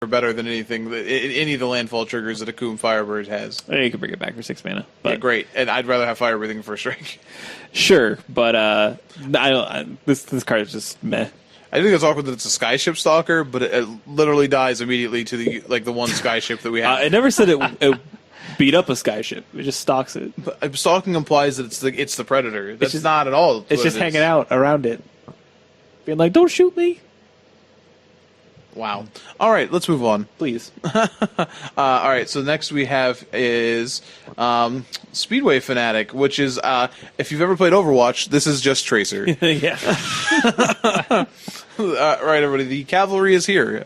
better than anything that any of the landfall triggers that a Coom Firebird has. You can bring it back for 6 mana. But Yeah, great. And I'd rather have fire breathing for strike. Sure, but this card is just meh. I think it's awkward that it's a Skyship Stalker, but it literally dies immediately to the one Skyship that we have. I never said it beat up a Skyship. It just stalks it. But stalking implies that it's the Predator. That's just not at all. It's just hanging out around it, being like, "Don't shoot me." Wow. All right, let's move on. Please. All right, so next we have is Speedway Fanatic, which is, if you've ever played Overwatch, this is just Tracer. Yeah. Right, everybody, the cavalry is here.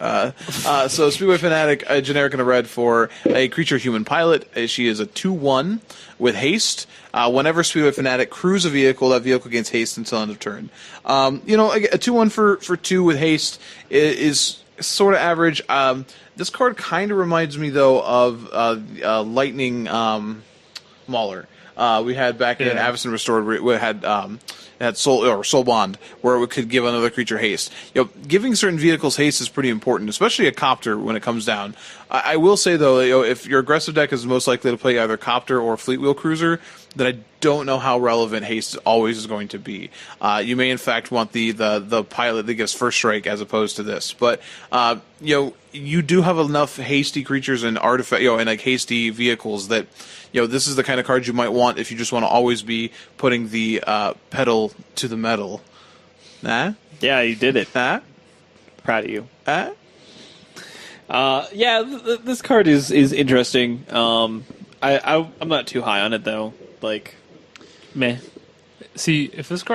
So Speedway Fanatic, a generic and a red for a creature human pilot. She is a 2/1 with haste. Whenever Speedway Fanatic crews a vehicle, that vehicle gains haste until end of turn. A 2/1 for 2 with haste is sort of average. This card kind of reminds me, though, of Lightning Mauler. We had back in Avacyn Restored, we had Soul Bond, where it could give another creature haste. Giving certain vehicles haste is pretty important, especially a Copter when it comes down. I will say, though, if your aggressive deck is most likely to play either Copter or Fleet Wheel Cruiser, then I don't know how relevant haste always is going to be. You may, in fact, want the pilot that gives first strike as opposed to this. But you do have enough hasty creatures and artifact, and like hasty vehicles that this is the kind of card you might want if you just want to always be putting the pedal to the metal. Nah? Yeah, you did it. Nah? Proud of you. This card is interesting. I'm not too high on it though. Like, meh. See, if it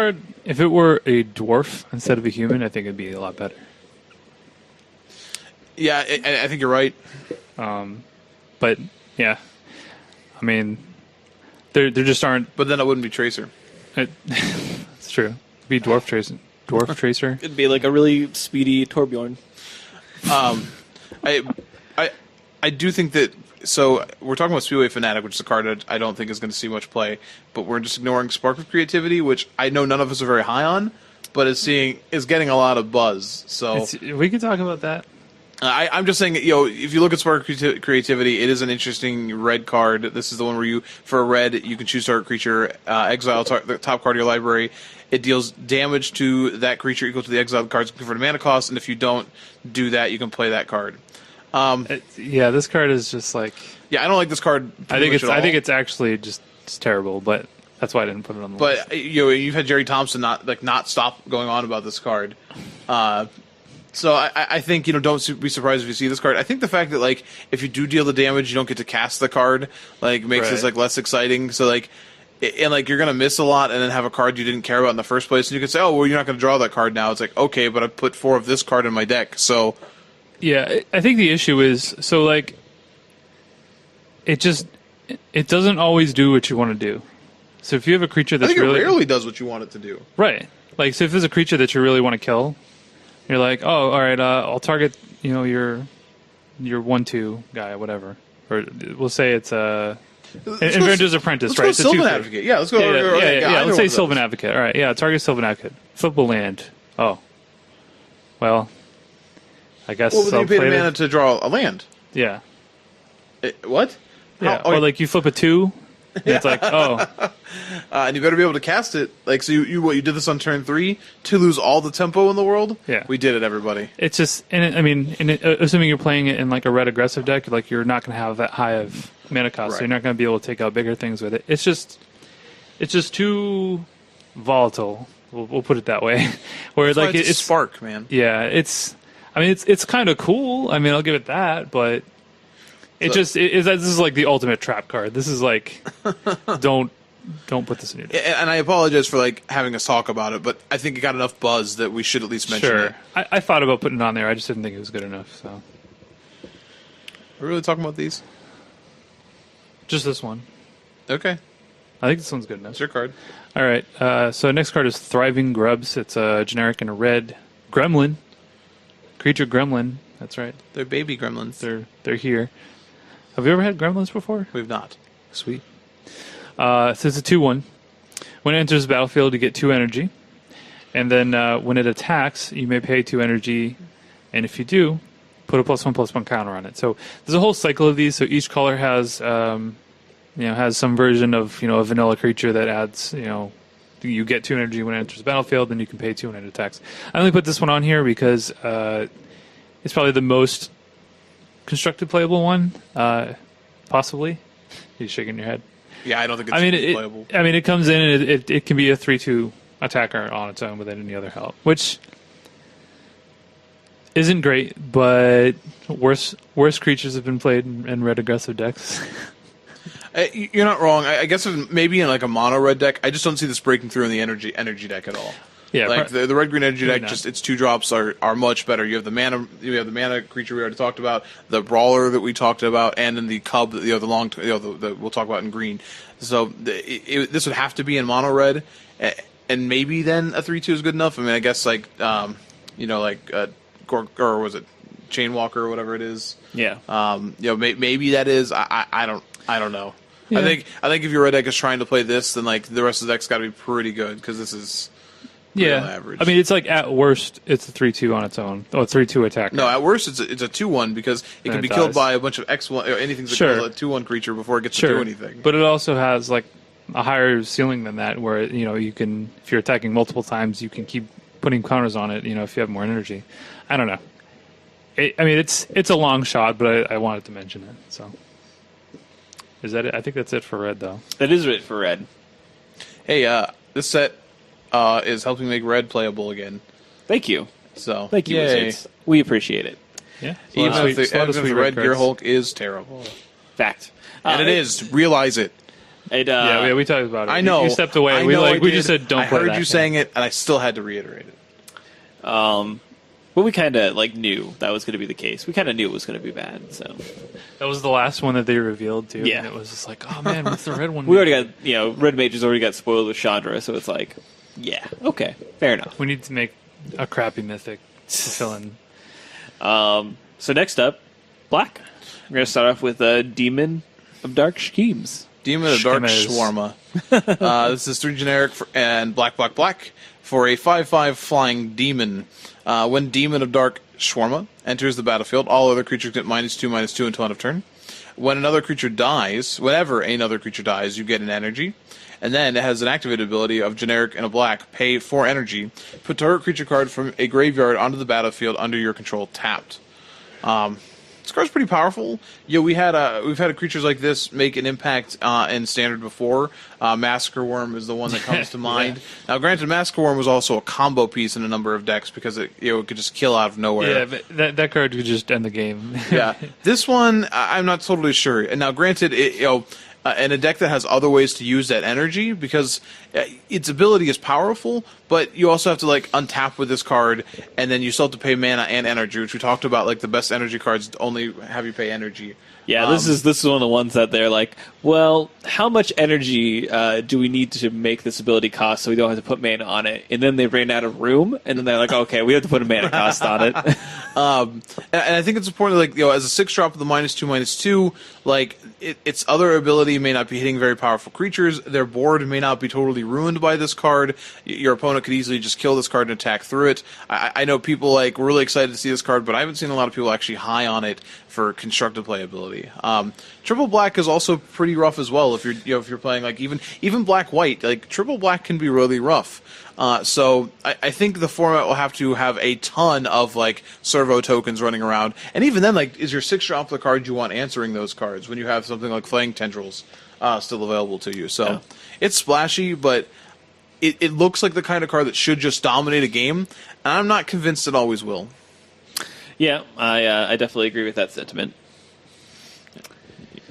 were a dwarf instead of a human, I think it'd be a lot better. Yeah, I think you're right. But yeah, I mean, there just aren't. But then it wouldn't be Tracer. It's true. It'd be dwarf tracer. It'd be like a really speedy Torbjorn. I do think that. So we're talking about Speedway Fanatic, which is a card that I don't think is going to see much play, but we're just ignoring Spark of Creativity, which I know none of us are very high on, but is getting a lot of buzz. So we can talk about that. I'm just saying, if you look at Spark of Creativity, it is an interesting red card. This is the one where for a red, you can choose target creature, exile the top card of your library. It deals damage to that creature equal to the exiled card's converted mana cost, and if you don't do that, you can play that card. This card is just like. Yeah, I don't like this card. I think it's actually just terrible, but that's why I didn't put it on the list. But you've had Jerry Thompson not stop going on about this card. So I think don't be surprised if you see this card. I think the fact that if you do deal the damage, you don't get to cast the card makes this less exciting. So you're gonna miss a lot and then have a card you didn't care about in the first place, and you can say, oh well, you're not gonna draw that card now. It's okay, but I put 4 of this card in my deck, so. Yeah, I think the issue is it doesn't always do what you want to do. So if you have a creature that's it rarely does what you want it to do. Right. So if there's a creature that you really want to kill, you're like, oh, all right, I'll target your 1/2 guy, whatever, or we'll say it's Inventor's Apprentice, right? Let's go Sylvan Advocate. Yeah, let's go. Yeah. Let's say Sylvan Advocate. All right, yeah, target Sylvan Advocate. Flip a land. Oh, well. I guess. Well, then you pay the mana to draw a land. Yeah. What? Yeah. Or you flip a 2. And it's like, oh. And you better be able to cast it. So you did this on turn 3 to lose all the tempo in the world? Yeah. We did it, everybody. It's just, assuming you're playing it in a red aggressive deck, you're not going to have that high of mana cost, right. So you're not going to be able to take out bigger things with it. It's just too volatile. We'll put it that way. Where it's Spark, man. Yeah, it's kind of cool. I'll give it that, but this is the ultimate trap card. This is don't put this in your deck. And I apologize for having us talk about it, but I think it got enough buzz that we should at least mention it. I thought about putting it on there. I just didn't think it was good enough. So, we're really talking about these? Just this one. Okay. I think this one's good enough. It's your card. All right. So next card is Thriving Grubbs. It's a generic and a red gremlin. Creature gremlin. That's right. They're baby gremlins. They're here. Have you ever had gremlins before? We've not. Sweet. So it's a 2/1. When it enters the battlefield, you get 2 energy. And then when it attacks, you may pay 2 energy. And if you do, put a +1/+1 counter on it. So there's a whole cycle of these. So each color has has some version of a vanilla creature that adds you get 2 energy when it enters the battlefield, then you can pay 2 when it attacks. I only put this one on here because it's probably the most constructed playable one, possibly. You're shaking your head. Yeah, I don't think it's playable. I mean, it comes in and it can be a 3/2 attacker on its own without any other help, which isn't great, but worse creatures have been played in red aggressive decks. You're not wrong. I guess maybe in like a mono red deck, I just don't see this breaking through in the energy deck at all. Yeah, like the red green energy deck, not. just its 2 drops are much better. You have the mana creature we already talked about, the brawler that we talked about, and then the cub the long we'll talk about in green. So this would have to be in mono red, and maybe then a 3/2 is good enough. I mean, I guess or was it Chainwalker or whatever it is? Yeah. Maybe that is. I don't know. Yeah. I think if your red deck is trying to play this, then like the rest of the deck's got to be pretty good because this is real average. I mean, it's like at worst it's a 3/2 on its own. Oh, 3/2 attacker. No, at worst it's a 2/1 because it can be killed by a bunch of X1 or anything that kills a 2/1 creature before it gets to do anything. But it also has like a higher ceiling than that, where you can, if you're attacking multiple times, you can keep putting counters on it. If you have more energy. I don't know. It's a long shot, but I wanted to mention it. So. Is that it? I think that's it for red, though. That is it for red. Hey, this set is helping make red playable again. Thank you. So thank you, Wizards. We appreciate it. Yeah. Even if the red Gear Hulk is terrible. Fact. And it is. Realize it. Yeah, we talked about it. I know. You stepped away. We just said don't play that. I heard you saying it, and I still had to reiterate it. But we kind of knew that was going to be the case. We kind of knew it was going to be bad. So that was the last one that they revealed too. Yeah, and it was just like, oh man, what's the red one? We already got Red Mages already got spoiled with Chandra, so it's like, yeah, okay, fair enough. We need to make a crappy mythic to fill in. So next up, Black. We're going to start off with Demon of Dark Schemes. Demon of Dark Shawarma. This is 3 generic and black for a 5/5 flying demon. When Demon of Dark Shawarma enters the battlefield, all other creatures get -2/-2 until end of turn. Whenever another creature dies, you get an energy. And then it has an activated ability of generic and a black. Pay 4 energy. Put target creature card from a graveyard onto the battlefield under your control tapped. This card's pretty powerful. We've had creatures like this make an impact in Standard before. Massacre Worm is the one that comes to mind. Yeah. Now, granted, Massacre Worm was also a combo piece in a number of decks because it could just kill out of nowhere. Yeah, but that card could just end the game. Yeah, this one I'm not totally sure. And now, granted, in a deck that has other ways to use that energy, because its ability is powerful, but you also have to untap with this card, and then you still have to pay mana and energy, which we talked about. Like the best energy cards only have you pay energy. Yeah, this is one of the ones that they're like, well, how much energy do we need to make this ability cost so we don't have to put mana on it? And then they ran out of room, and then they're like, okay, we have to put a mana cost on it. And I think it's important, as a 6-drop with the -2/-2, its other ability may not be hitting very powerful creatures. Their board may not be totally ruined by this card. Your opponent could easily just kill this card and attack through it. I know people were really excited to see this card, but I haven't seen a lot of people actually high on it for constructed playability. Triple black is also pretty rough as well. If you're playing even black-white, triple black can be really rough. So I think the format will have to have a ton of servo tokens running around, and even then, is your 6-drop the card you want answering those cards when you have something like Flaying Tendrils still available to you. So it's splashy, but it looks like the kind of card that should just dominate a game, and I'm not convinced it always will. Yeah, I definitely agree with that sentiment.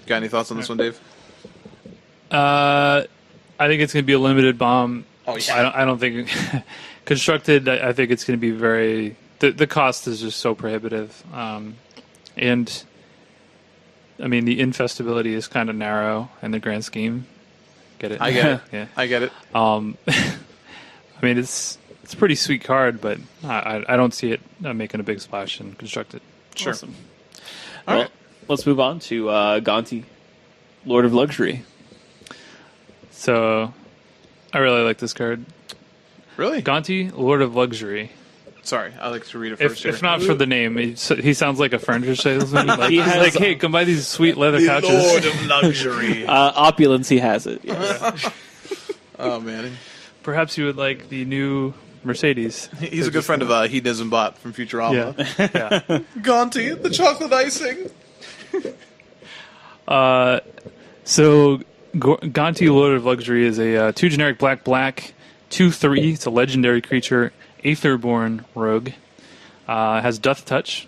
Got any thoughts on this one, Dave? I think it's going to be a limited bomb. Oh, yeah. I don't think constructed. I think it's going to be very. The cost is just so prohibitive, and I mean the infestability is kind of narrow in the grand scheme. Get it? I get it. Yeah, I get it. I mean it's a pretty sweet card, but I don't see it making a big splash in constructed. Sure. Awesome. All right, let's move on to Gonti, Lord of Luxury. So. I really like this card. Really? Gonti, Lord of Luxury. Sorry, I like to read it first. If not for the name, he sounds like a furniture salesman. Like, He he's has- like, hey, come buy these sweet leather the couches. Lord of Luxury. Opulence, he has it. Yes. Oh man, Perhaps you would like the new Mercedes. he's a good friend of Hedonism Bot from Futurama. Yeah. Gonti, the chocolate icing. So, Gonti, Lord of Luxury, is a 2 generic black 2/3. It's a legendary creature, Aetherborn rogue. Has Death Touch,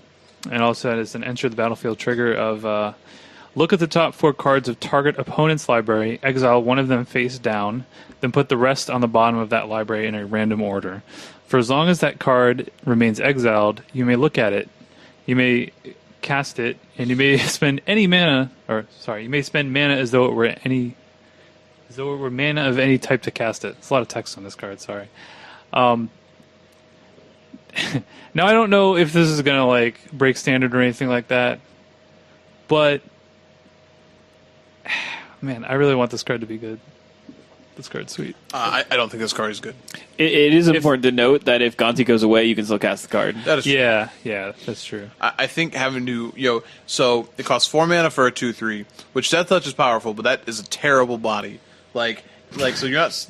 and also has an enter the battlefield trigger of look at the top 4 cards of target opponent's library, exile one of them face down, then put the rest on the bottom of that library in a random order. For as long as that card remains exiled, you may look at it. You may cast it, and you may spend any mana, you may spend mana as though it were mana of any type to cast it. It's a lot of text on this card. Sorry. Now I don't know if this is gonna like break standard or anything like that, but man, I really want this card to be good. This card's sweet. I don't think this card is good. It is important to note that if Gonti goes away, you can still cast the card. That is true. Yeah, that's true. I think having to so it costs 4 mana for a 2/3, which Death Touch is powerful, but that is a terrible body. Like so you're not.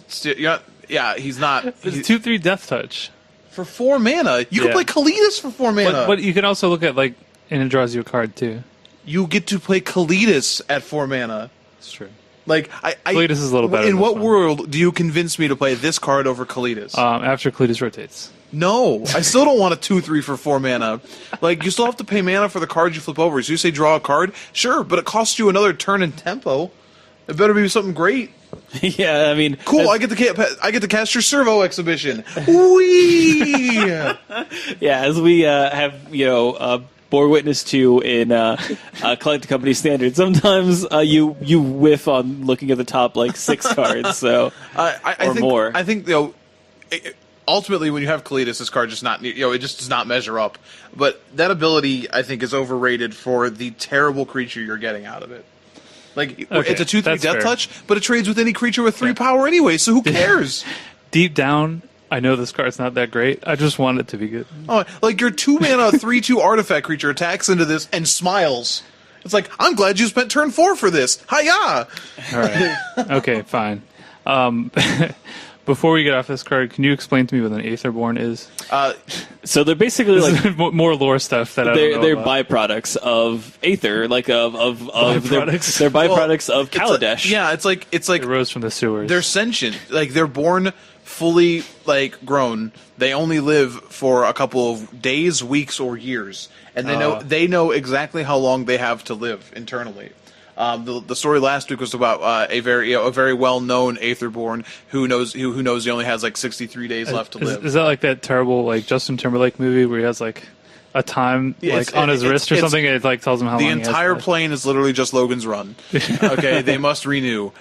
Yeah, he's not. It's 2/3 Death Touch. For 4 mana, you can Yeah. play Kaladesh for 4 mana. But you can also look at and it draws you a card too. You get to play Kaladesh at 4 mana. That's true. Like Kaladesh is a little better In than what this one. world do you convince me to play this card over Kaladesh? After Kaladesh rotates. No, I still don't want a 2/3 for 4 mana. Like, you still have to pay mana for the cards you flip over. So you say draw a card, sure, but it costs you another turn in tempo. It better be something great. Yeah, I mean, Cool, I get to cast your Servo exhibition. Whee! yeah, as we have bore witness to in Collected Company Standard, sometimes you whiff on looking at the top 6 cards. So I or think, more. I think ultimately when you have Kaladesh, this card just not it just does not measure up. But that ability I think is overrated for the terrible creature you're getting out of it. Like, Okay, it's a 2/3 that's Death fair. Touch, but it trades with any creature with 3 power anyway, so who cares? Deep down, I know this card's not that great. I just want it to be good. Oh, like your 2 mana 3/2 artifact creature attacks into this and smiles. It's like, I'm glad you spent turn 4 for this. Hiya! All right. Okay, fine. Before we get off this card, can you explain to me what an Aetherborn is? So they're basically This is more lore stuff that I don't know they're about. byproducts of Aether, of Byproducts? they're byproducts of It's like- Kaladesh. yeah, it's like It rose from the sewers. they're sentient. Like, they're born fully grown. They only live for a couple of days, weeks, or years, and they know exactly how long they have to live internally. The story last week was about a very well known Aetherborn who knows he only has 63 days left to live. Is that like that terrible Justin Timberlake movie where he has a time on his wrist or something? And it tells him how The long he has entire left? plane is literally just Logan's Run. Okay, they must renew.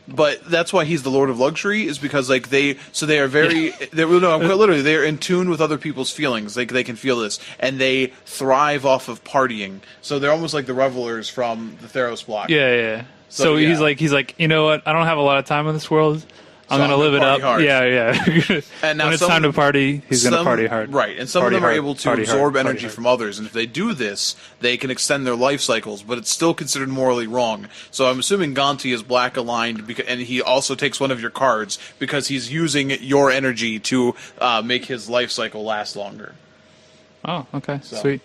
But that's why he's the Lord of Luxury, is because they are very they're in tune with other people's feelings. They can feel this, and they thrive off of partying. So they're almost like the revelers from the Theros block. Yeah. So, So yeah. he's like, you know what? I don't have a lot of time in this world. I'm So gonna I'm live it gonna up. party hard. Yeah. And now when it's some- time to party, he's gonna party hard. Right, and some Party of them are hard, able to party hard, absorb party energy hard. from others, and if they do this, they can extend their life cycles, but it's still considered morally wrong. So I'm assuming Gonti is black aligned, and he also takes one of your cards because he's using your energy to make his life cycle last longer. Oh, okay, sweet.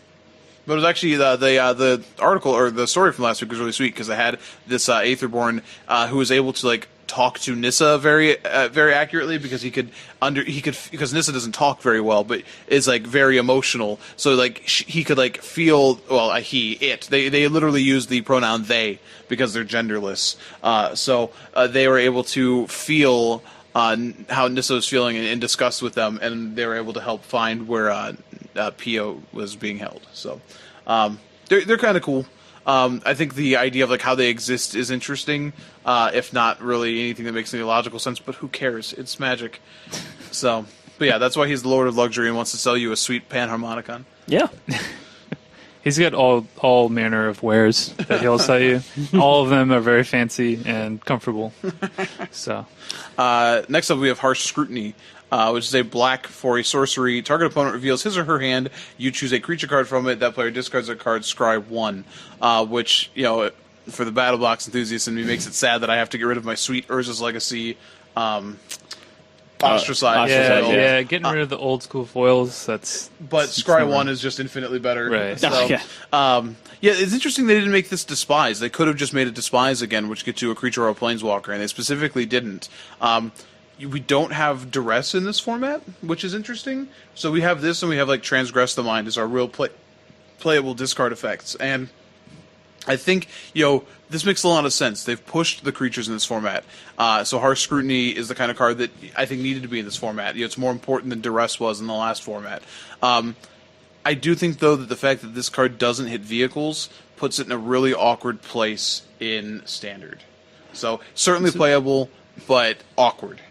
But it was actually the article or the story from last week was really sweet because I had this Aetherborn who was able to talk to Nissa very accurately because because Nissa doesn't talk very well but is very emotional, so he could feel they literally use the pronoun they because they're genderless, so they were able to feel how Nissa was feeling and discuss with them, and they were able to help find where Pio was being held. So they're kind of cool. I think the idea of how they exist is interesting, if not really anything that makes any logical sense. But who cares? It's magic. So, but yeah, that's why he's the Lord of Luxury and wants to sell you a sweet panharmonicon. Yeah. He's got all manner of wares that he'll sell you. All of them are very fancy and comfortable. So, next up we have Harsh Scrutiny, which is a black for a sorcery. Target opponent reveals his or her hand. You choose a creature card from it. That player discards a card. Scry 1, which for the Battle Box enthusiast in me makes it sad that I have to get rid of my sweet Urza's Legacy. Ostracized. Yeah, getting rid of the old school foils. But Scry 1 is just infinitely better. Right. So, it's interesting they didn't make this Despise. They could have just made it Despise again, which gets you a creature or a planeswalker, and they specifically didn't. We don't have Duress in this format, which is interesting. So we have this, and we have like Transgress the Mind as our real playable discard effects. And I think, this makes a lot of sense. They've pushed the creatures in this format. So Harsh Scrutiny is the kind of card that I think needed to be in this format. It's more important than Duress was in the last format. I do think, though, that the fact that this card doesn't hit vehicles puts it in a really awkward place in Standard. So, certainly playable, but awkward.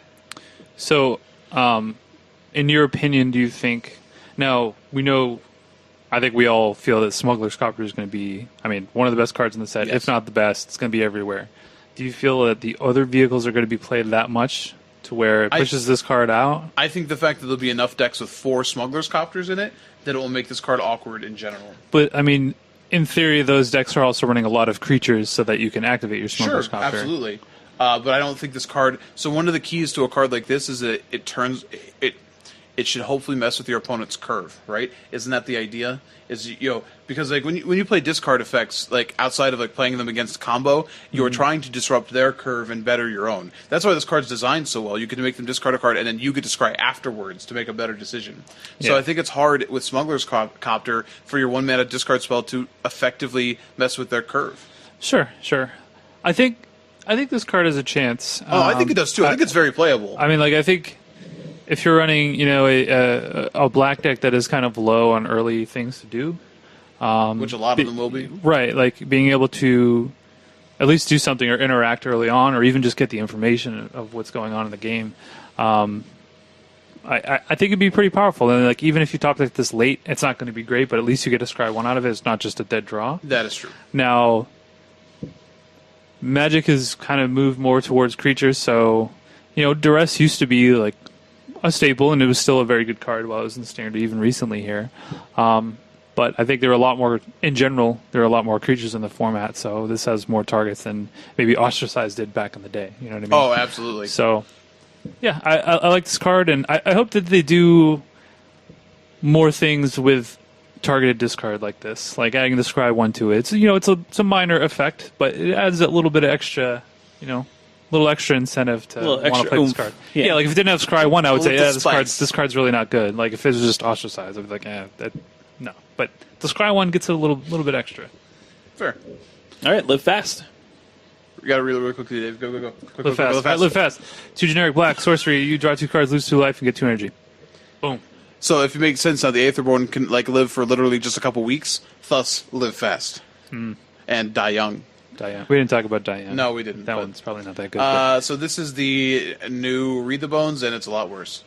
So, in your opinion, do you think... Now, I think we all feel that Smuggler's Copter is going to be, one of the best cards in the set, if not the best. It's going to be everywhere. Do you feel that the other vehicles are going to be played that much to where it pushes this card out? I think the fact that there'll be enough decks with 4 Smuggler's Copters in it, that it will make this card awkward in general. But, in theory, those decks are also running a lot of creatures so that you can activate your Smuggler's Copter. Sure, absolutely. But I don't think this card... So one of the keys to a card like this is that it should hopefully mess with your opponent's curve, right? Isn't that the idea? Because like when you play discard effects, like outside of like playing them against combo, you're trying to disrupt their curve and better your own. That's why this card's designed so well. You can make them discard a card, and then you get to scry afterwards to make a better decision. So I think it's hard with Smuggler's Copter for your 1-mana discard spell to effectively mess with their curve. Sure. I think this card has a chance. I think it does too. I think it's very playable. I think if you're running, a black deck that is kind of low on early things to do, which a lot of them will be, right? Like being able to at least do something or interact early on, or even just get the information of what's going on in the game. I think it'd be pretty powerful. And like even if you top deck this late, it's not going to be great, but at least you get to scry 1 out of it. It's not just a dead draw. That is true. Now, Magic has kind of moved more towards creatures, so Duress used to be like a staple, and it was still a very good card while it was in Standard, even recently here. But I think there are a lot more, in general, there are a lot more creatures in the format, so this has more targets than maybe Ostracized did back in the day. You know what I mean? Oh, absolutely. So, yeah, I like this card, and I hope that they do more things with targeted discard like this, like adding the Scry 1 to it. It's a minor effect, but it adds a little bit of extra, little extra incentive to want to play this card. Yeah, like if it didn't have Scry 1, I would say, this card's really not good. Like if it was just Ostracized, I'd be like, no. But the Scry 1 gets a little bit extra. Fair. All right, live fast. We got to read it really quickly, Dave. Go. Live fast. All right, live fast. 2 generic black, sorcery, you draw 2 cards, lose 2 life, and get 2 energy. Boom. So if it makes sense now, the Aetherborn can live for literally just a couple weeks, thus live fast. And die young. We didn't talk about Diane. No, we didn't. That one's probably not that good. So this is the new Read the Bones, and it's a lot worse.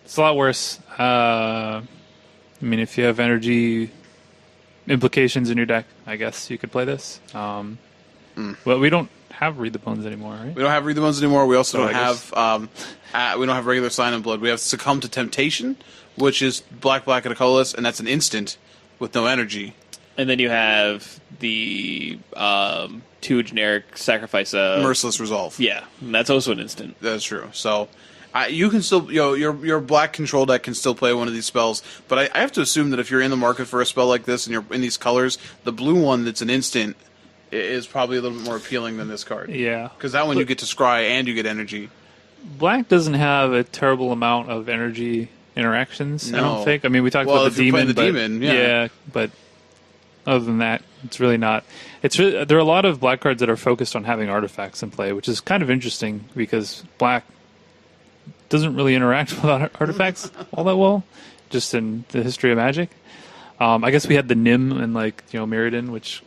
It's a lot worse. If you have energy implications in your deck, I guess you could play this. Well, we don't have Read the Bones anymore, right? We don't have Read the Bones anymore. We also don't have we don't have regular Sign and Blood. We have Succumb to Temptation, which is black and a colorless, and that's an instant with no energy. And then you have the 2 generic sacrifice. Merciless Resolve. Yeah, and that's also an instant. That's true. So you can still, your black control deck can still play one of these spells, but I have to assume that if you're in the market for a spell like this and you're in these colors, the blue one that's an instant is probably a little bit more appealing than this card. Yeah. Because that one you get to scry and you get energy. Black doesn't have a terrible amount of energy interactions, I don't think. We talked about the demon. Yeah, but other than that, it's really not. There are a lot of black cards that are focused on having artifacts in play, which is kind of interesting because black doesn't really interact with artifacts all that well, just in the history of Magic. I guess we had the Nim and Mirrodin, which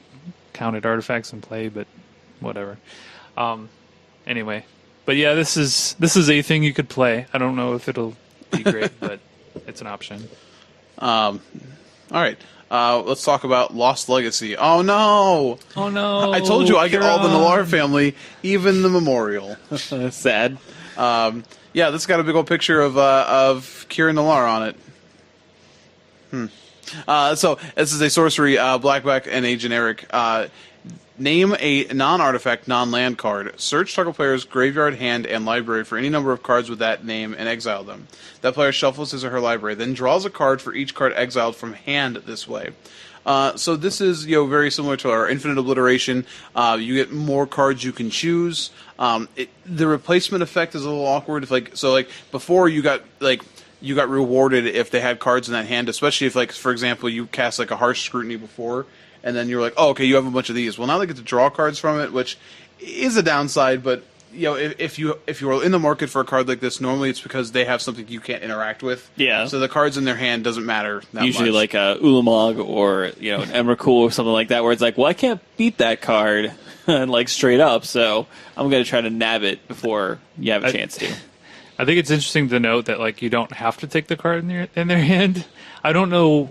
counted artifacts in play, but whatever. Anyway, but yeah, this is a thing you could play. I don't know if it'll be great, but it's an option. All right. Let's talk about Lost Legacy. Oh no! Oh no! I told you I get all the Nalar family, even the memorial. Sad. Yeah, this got a big old picture of Kira Nalar on it. So this is a sorcery, black, and a generic. Name a non-artifact, non-land card. Search target player's graveyard, hand, and library for any number of cards with that name and exile them. That player shuffles his or her library, then draws a card for each card exiled from hand this way. So this is very similar to our Infinite Obliteration. You get more cards you can choose. The replacement effect is a little awkward. If before you got rewarded if they had cards in that hand, especially if for example you cast a Harsh Scrutiny before. And then you're like, oh, okay, you have a bunch of these. Well, now they get to draw cards from it, which is a downside. But if you are in the market for a card like this, normally it's because they have something you can't interact with. Yeah. So the cards in their hand doesn't matter that Usually much. like a Ulamog or an Emrakul or something like that, where it's like, well, I can't beat that card straight up, so I'm going to try to nab it before you have a chance to. I think it's interesting to note that you don't have to take the card in their hand. I don't know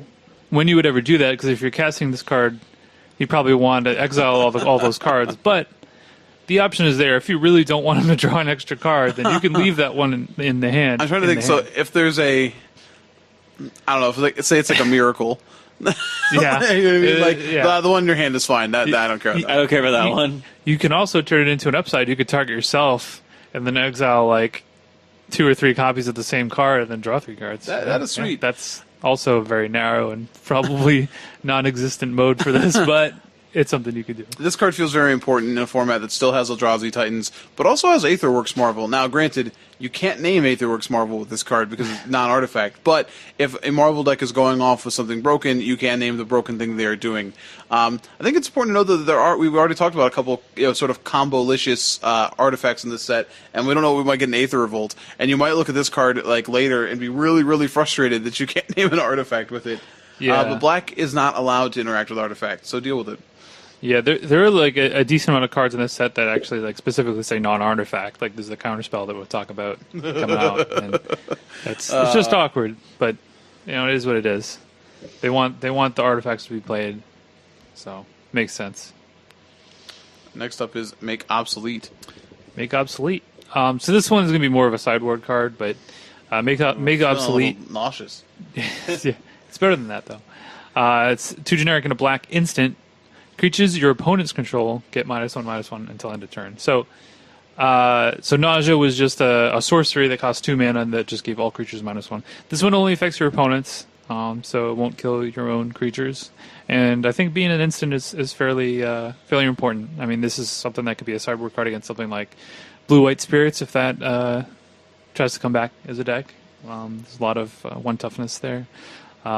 when you would ever do that, because if you're casting this card, you probably want to exile all those cards. But the option is there. If you really don't want them to draw an extra card, then you can leave that one in the hand. I'm trying to think. So if there's I don't know, say it's like a miracle. Yeah, you know what I mean? The one in your hand is fine. That I don't care about. I don't care about that one. You can also turn it into an upside. You could target yourself and then exile 2 or 3 copies of the same card and then draw 3 cards. That is sweet. That's also a very narrow and probably non-existent mode for this, but it's something you could do. This card feels very important in a format that still has Eldrazi Titans, but also has Aetherworks Marvel. Now, granted, you can't name Aetherworks Marvel with this card because it's non-artifact, but if a Marvel deck is going off with something broken, you can name the broken thing they are doing. I think it's important to know that we've already talked about a couple sort of combo-licious artifacts in this set, and we don't know, we might get an Aether Revolt, and you might look at this card later and be really, really frustrated that you can't name an artifact with it. Yeah. But black is not allowed to interact with artifacts, so deal with it. Yeah, there are a decent amount of cards in this set that actually specifically say non-artifact. There's the counterspell that we'll talk about coming out, and it's just awkward. But it is what it is. They want the artifacts to be played, so makes sense. Next up is Make Obsolete. Make Obsolete. So this one is going to be more of a sideboard card, but Make Obsolete. Nauseous. Yeah, it's better than that though. It's 2 generic and a black instant. Creatures your opponents control get -1/-1 until end of turn. So Nausea was just a sorcery that cost 2 mana and that just gave all creatures -1. This one only affects your opponents, so it won't kill your own creatures. And I think being an instant is fairly important. I mean, this is something that could be a sideboard card against something like Blue-White Spirits if that tries to come back as a deck. There's a lot of 1 toughness there.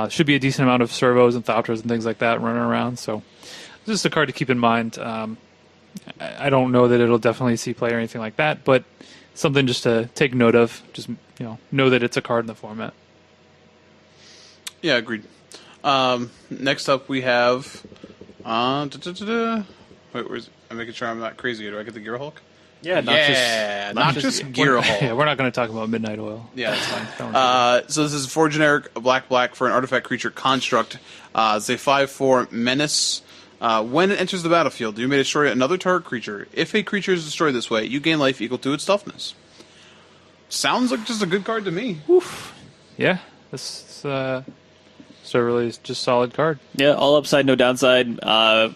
Should be a decent amount of servos and Thopters and things like that running around, so just a card to keep in mind. I don't know that it'll definitely see play or anything like that, but something just to take note of. Just know that it's a card in the format. Yeah, agreed. Next up, we have. Wait, where's it? I'm making sure I'm not crazy. Do I get the Gear Hulk? Yeah, not just Gear Hulk. Yeah, we're not going to talk about Midnight Oil. Yeah, that's fine. So this is 4 generic, black for an artifact creature construct. It's a 5/4 menace. When it enters the battlefield, you may destroy another target creature. If a creature is destroyed this way, you gain life equal to its toughness. Sounds like just a good card to me. Oof. Yeah, this really is just solid card. Yeah, all upside, no downside.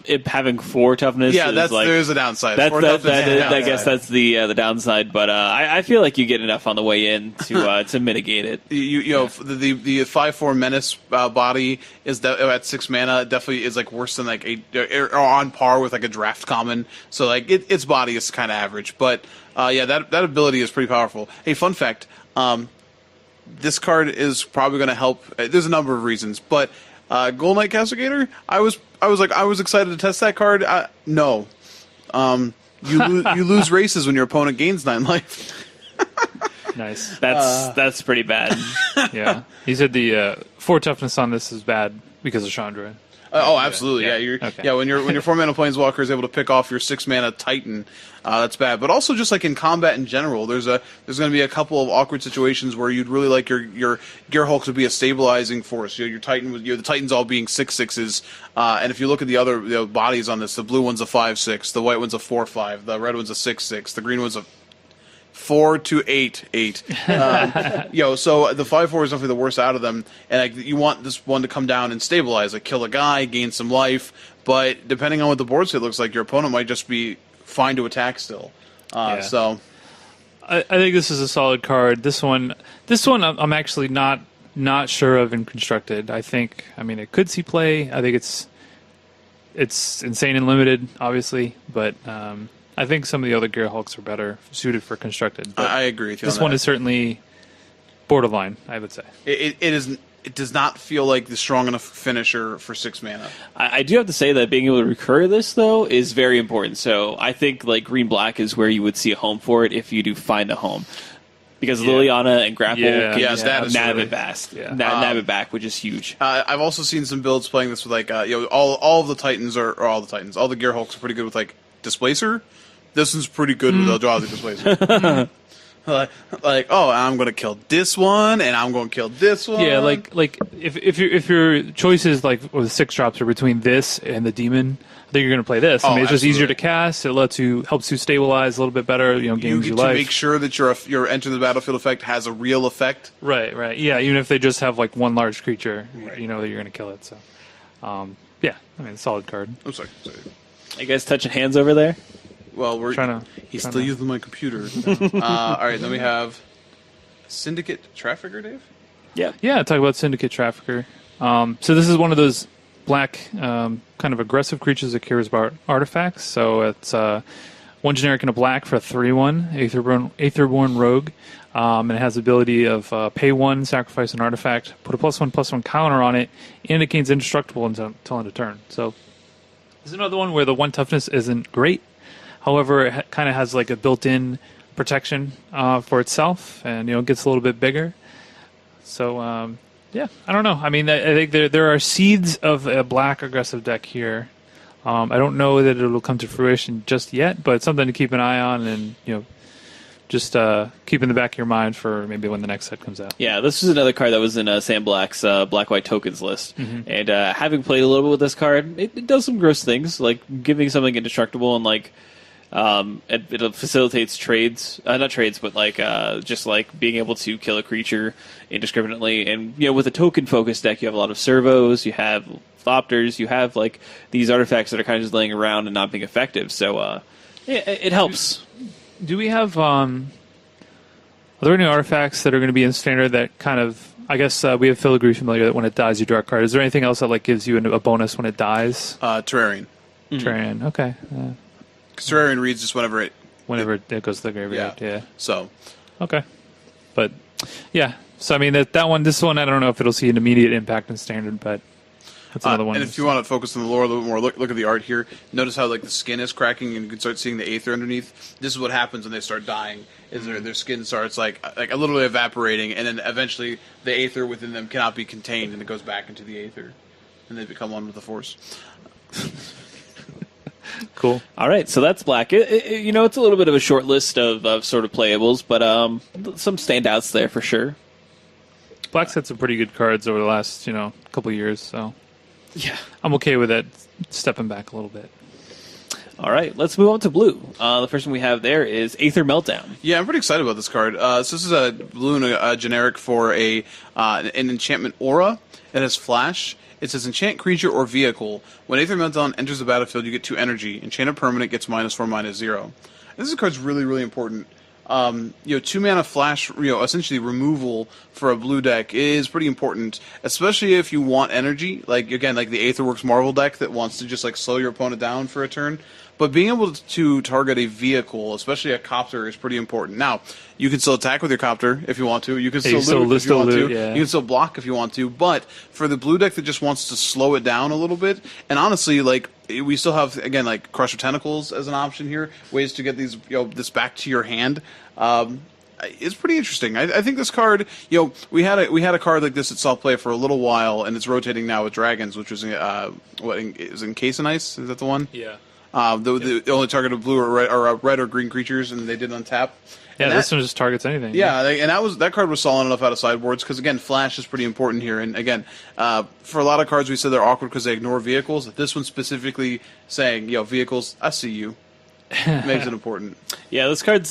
It having 4 toughness. Yeah, is there's a downside. I guess that's the downside. But I feel like you get enough on the way in to mitigate it. The 5/4 menace body is at 6 mana. Definitely is worse than or on par with a draft common. So its body is kind of average. But that ability is pretty powerful. Hey, fun fact. This card is probably going to help. There's a number of reasons, but Gold Knight Castigator, I was excited to test that card. No, you lose races when your opponent gains 9 life. Nice. That's pretty bad. Yeah, he said the 4 toughness on this is bad because of Chandra. Oh, absolutely. Yeah, Okay. when your 4-mana planeswalker is able to pick off your 6-mana Titan, that's bad. But also just like in combat in general, there's going to be a couple of awkward situations where you'd really like your Gearhulk to be a stabilizing force. Your Titan, the Titans all being 6/6s, and if you look at the other bodies on this, the blue one's a 5/6, the white one's a 4/5, the red one's a 6/6, the green one's a 4 to 8/8. So the 5/4 is definitely the worst out of them, and you want this one to come down and stabilize, like kill a guy, gain some life. But depending on what the board state looks like, your opponent might just be fine to attack still. So I think this is a solid card. This one, I'm actually not sure of in constructed. I mean, it could see play. I think it's insane and limited, obviously, but. I think some of the other Gearhulks are better suited for constructed. I agree with you. This one is certainly borderline, I would say. It is. It does not feel like the strong enough finisher for 6 mana. I do have to say that being able to recur this, though, is very important. So I think like green-black is where you would see a home for it if you do find a home. Because Liliana and Grapple can just nab it fast. Nab it back, which is huge. I've also seen some builds playing this with like all of the Titans all the Gearhulks are pretty good with like Displacer. This one's pretty good with Eldrazi Displacer. I'm going to kill this one, and I'm going to kill this one. Yeah, like if your choices like with 6 drops are between this and the demon, I think you're going to play this. I mean, it's just easier to cast. It helps you stabilize a little bit better. Gains you you life. To make sure that your enter the battlefield effect has a real effect. Right. Yeah, even if they just have like one large creature, you know that you're going to kill it. So, I mean, solid card. I'm sorry. You guys touching hands over there? Well, he's still using my computer. All right, then we have Syndicate Trafficker, Dave? Yeah, talk about Syndicate Trafficker. So this is one of those black kind of aggressive creatures that cares about artifacts. So it's 1 generic and a black for a 3/1, Aetherborn Rogue. And it has the ability of pay 1, sacrifice an artifact, put a +1/+1 counter on it, and it gains indestructible until end of turn. So there's another one where the 1 toughness isn't great. However, it kind of has like a built-in protection for itself, and it gets a little bit bigger. So I don't know. I mean, I think there are seeds of a black aggressive deck here. I don't know that it'll come to fruition just yet, but it's something to keep an eye on, and just keep in the back of your mind for maybe when the next set comes out. Yeah, this is another card that was in Sam Black's Black-White Tokens list. And having played a little bit with this card, it does some gross things, like giving something indestructible and like it facilitates trades. Not trades, but like just like being able to kill a creature indiscriminately. And with a token-focused deck, you have a lot of servos, you have Thopters, you have like these artifacts that are kind of just laying around and not being effective. So it helps. Do we have? Are there any artifacts that are going to be in standard that kind of? I guess we have Filigree Familiar that when it dies you draw a card. Is there anything else that like gives you a bonus when it dies? Terrarian. Terrarian. Okay. Because Terrarian reads just whenever it goes to the graveyard. Yeah. So. Okay. But yeah. So I mean this one I don't know if it'll see an immediate impact in standard, but. That's another one. And if you want to focus on the lore a little bit more, look at the art here. Notice how like the skin is cracking, and you can start seeing the aether underneath. This is what happens when they start dying. Is their skin starts like literally evaporating, and then eventually the aether within them cannot be contained, and it goes back into the aether, and they become one with the force. Cool. All right, so that's black. It's a little bit of a short list of sort of playables, but some standouts there for sure. Black's had some pretty good cards over the last couple of years, so. Yeah. I'm okay with it stepping back a little bit. All right, let's move on to blue. The first one we have there is Aether Meltdown. Yeah, I'm pretty excited about this card. So this is a blue and a generic for an enchantment aura. It has flash. It says enchant creature or vehicle. When Aether Meltdown enters the battlefield, you get 2 energy. Enchant a permanent gets -4/-0. This card's really, really important. 2 mana flash, essentially removal for a blue deck is pretty important, especially if you want energy. Like the Aetherworks Marvel deck that wants to just like slow your opponent down for a turn. But being able to target a vehicle, especially a copter, is pretty important. Now, you can still attack with your copter if you want to. You can still loot if you want to. Yeah. You can still block if you want to. But for the blue deck that just wants to slow it down a little bit, and honestly, we still have again Crusher Tentacles as an option here, ways to get these this back to your hand. it's pretty interesting. I think this card, you know, we had a card like this at soft play for a little while, and it's rotating now with dragons, which was is Encase in Ice? Is that the one? Yeah. The only target of blue or red or green creatures, and they did untap. Yeah, And this one just targets anything. Yeah, and that card was solid enough out of sideboards because again, flash is pretty important here. And again, for a lot of cards, we said they're awkward because they ignore vehicles. This one specifically saying, "Yo, vehicles, I see you," makes it important. Yeah, this card's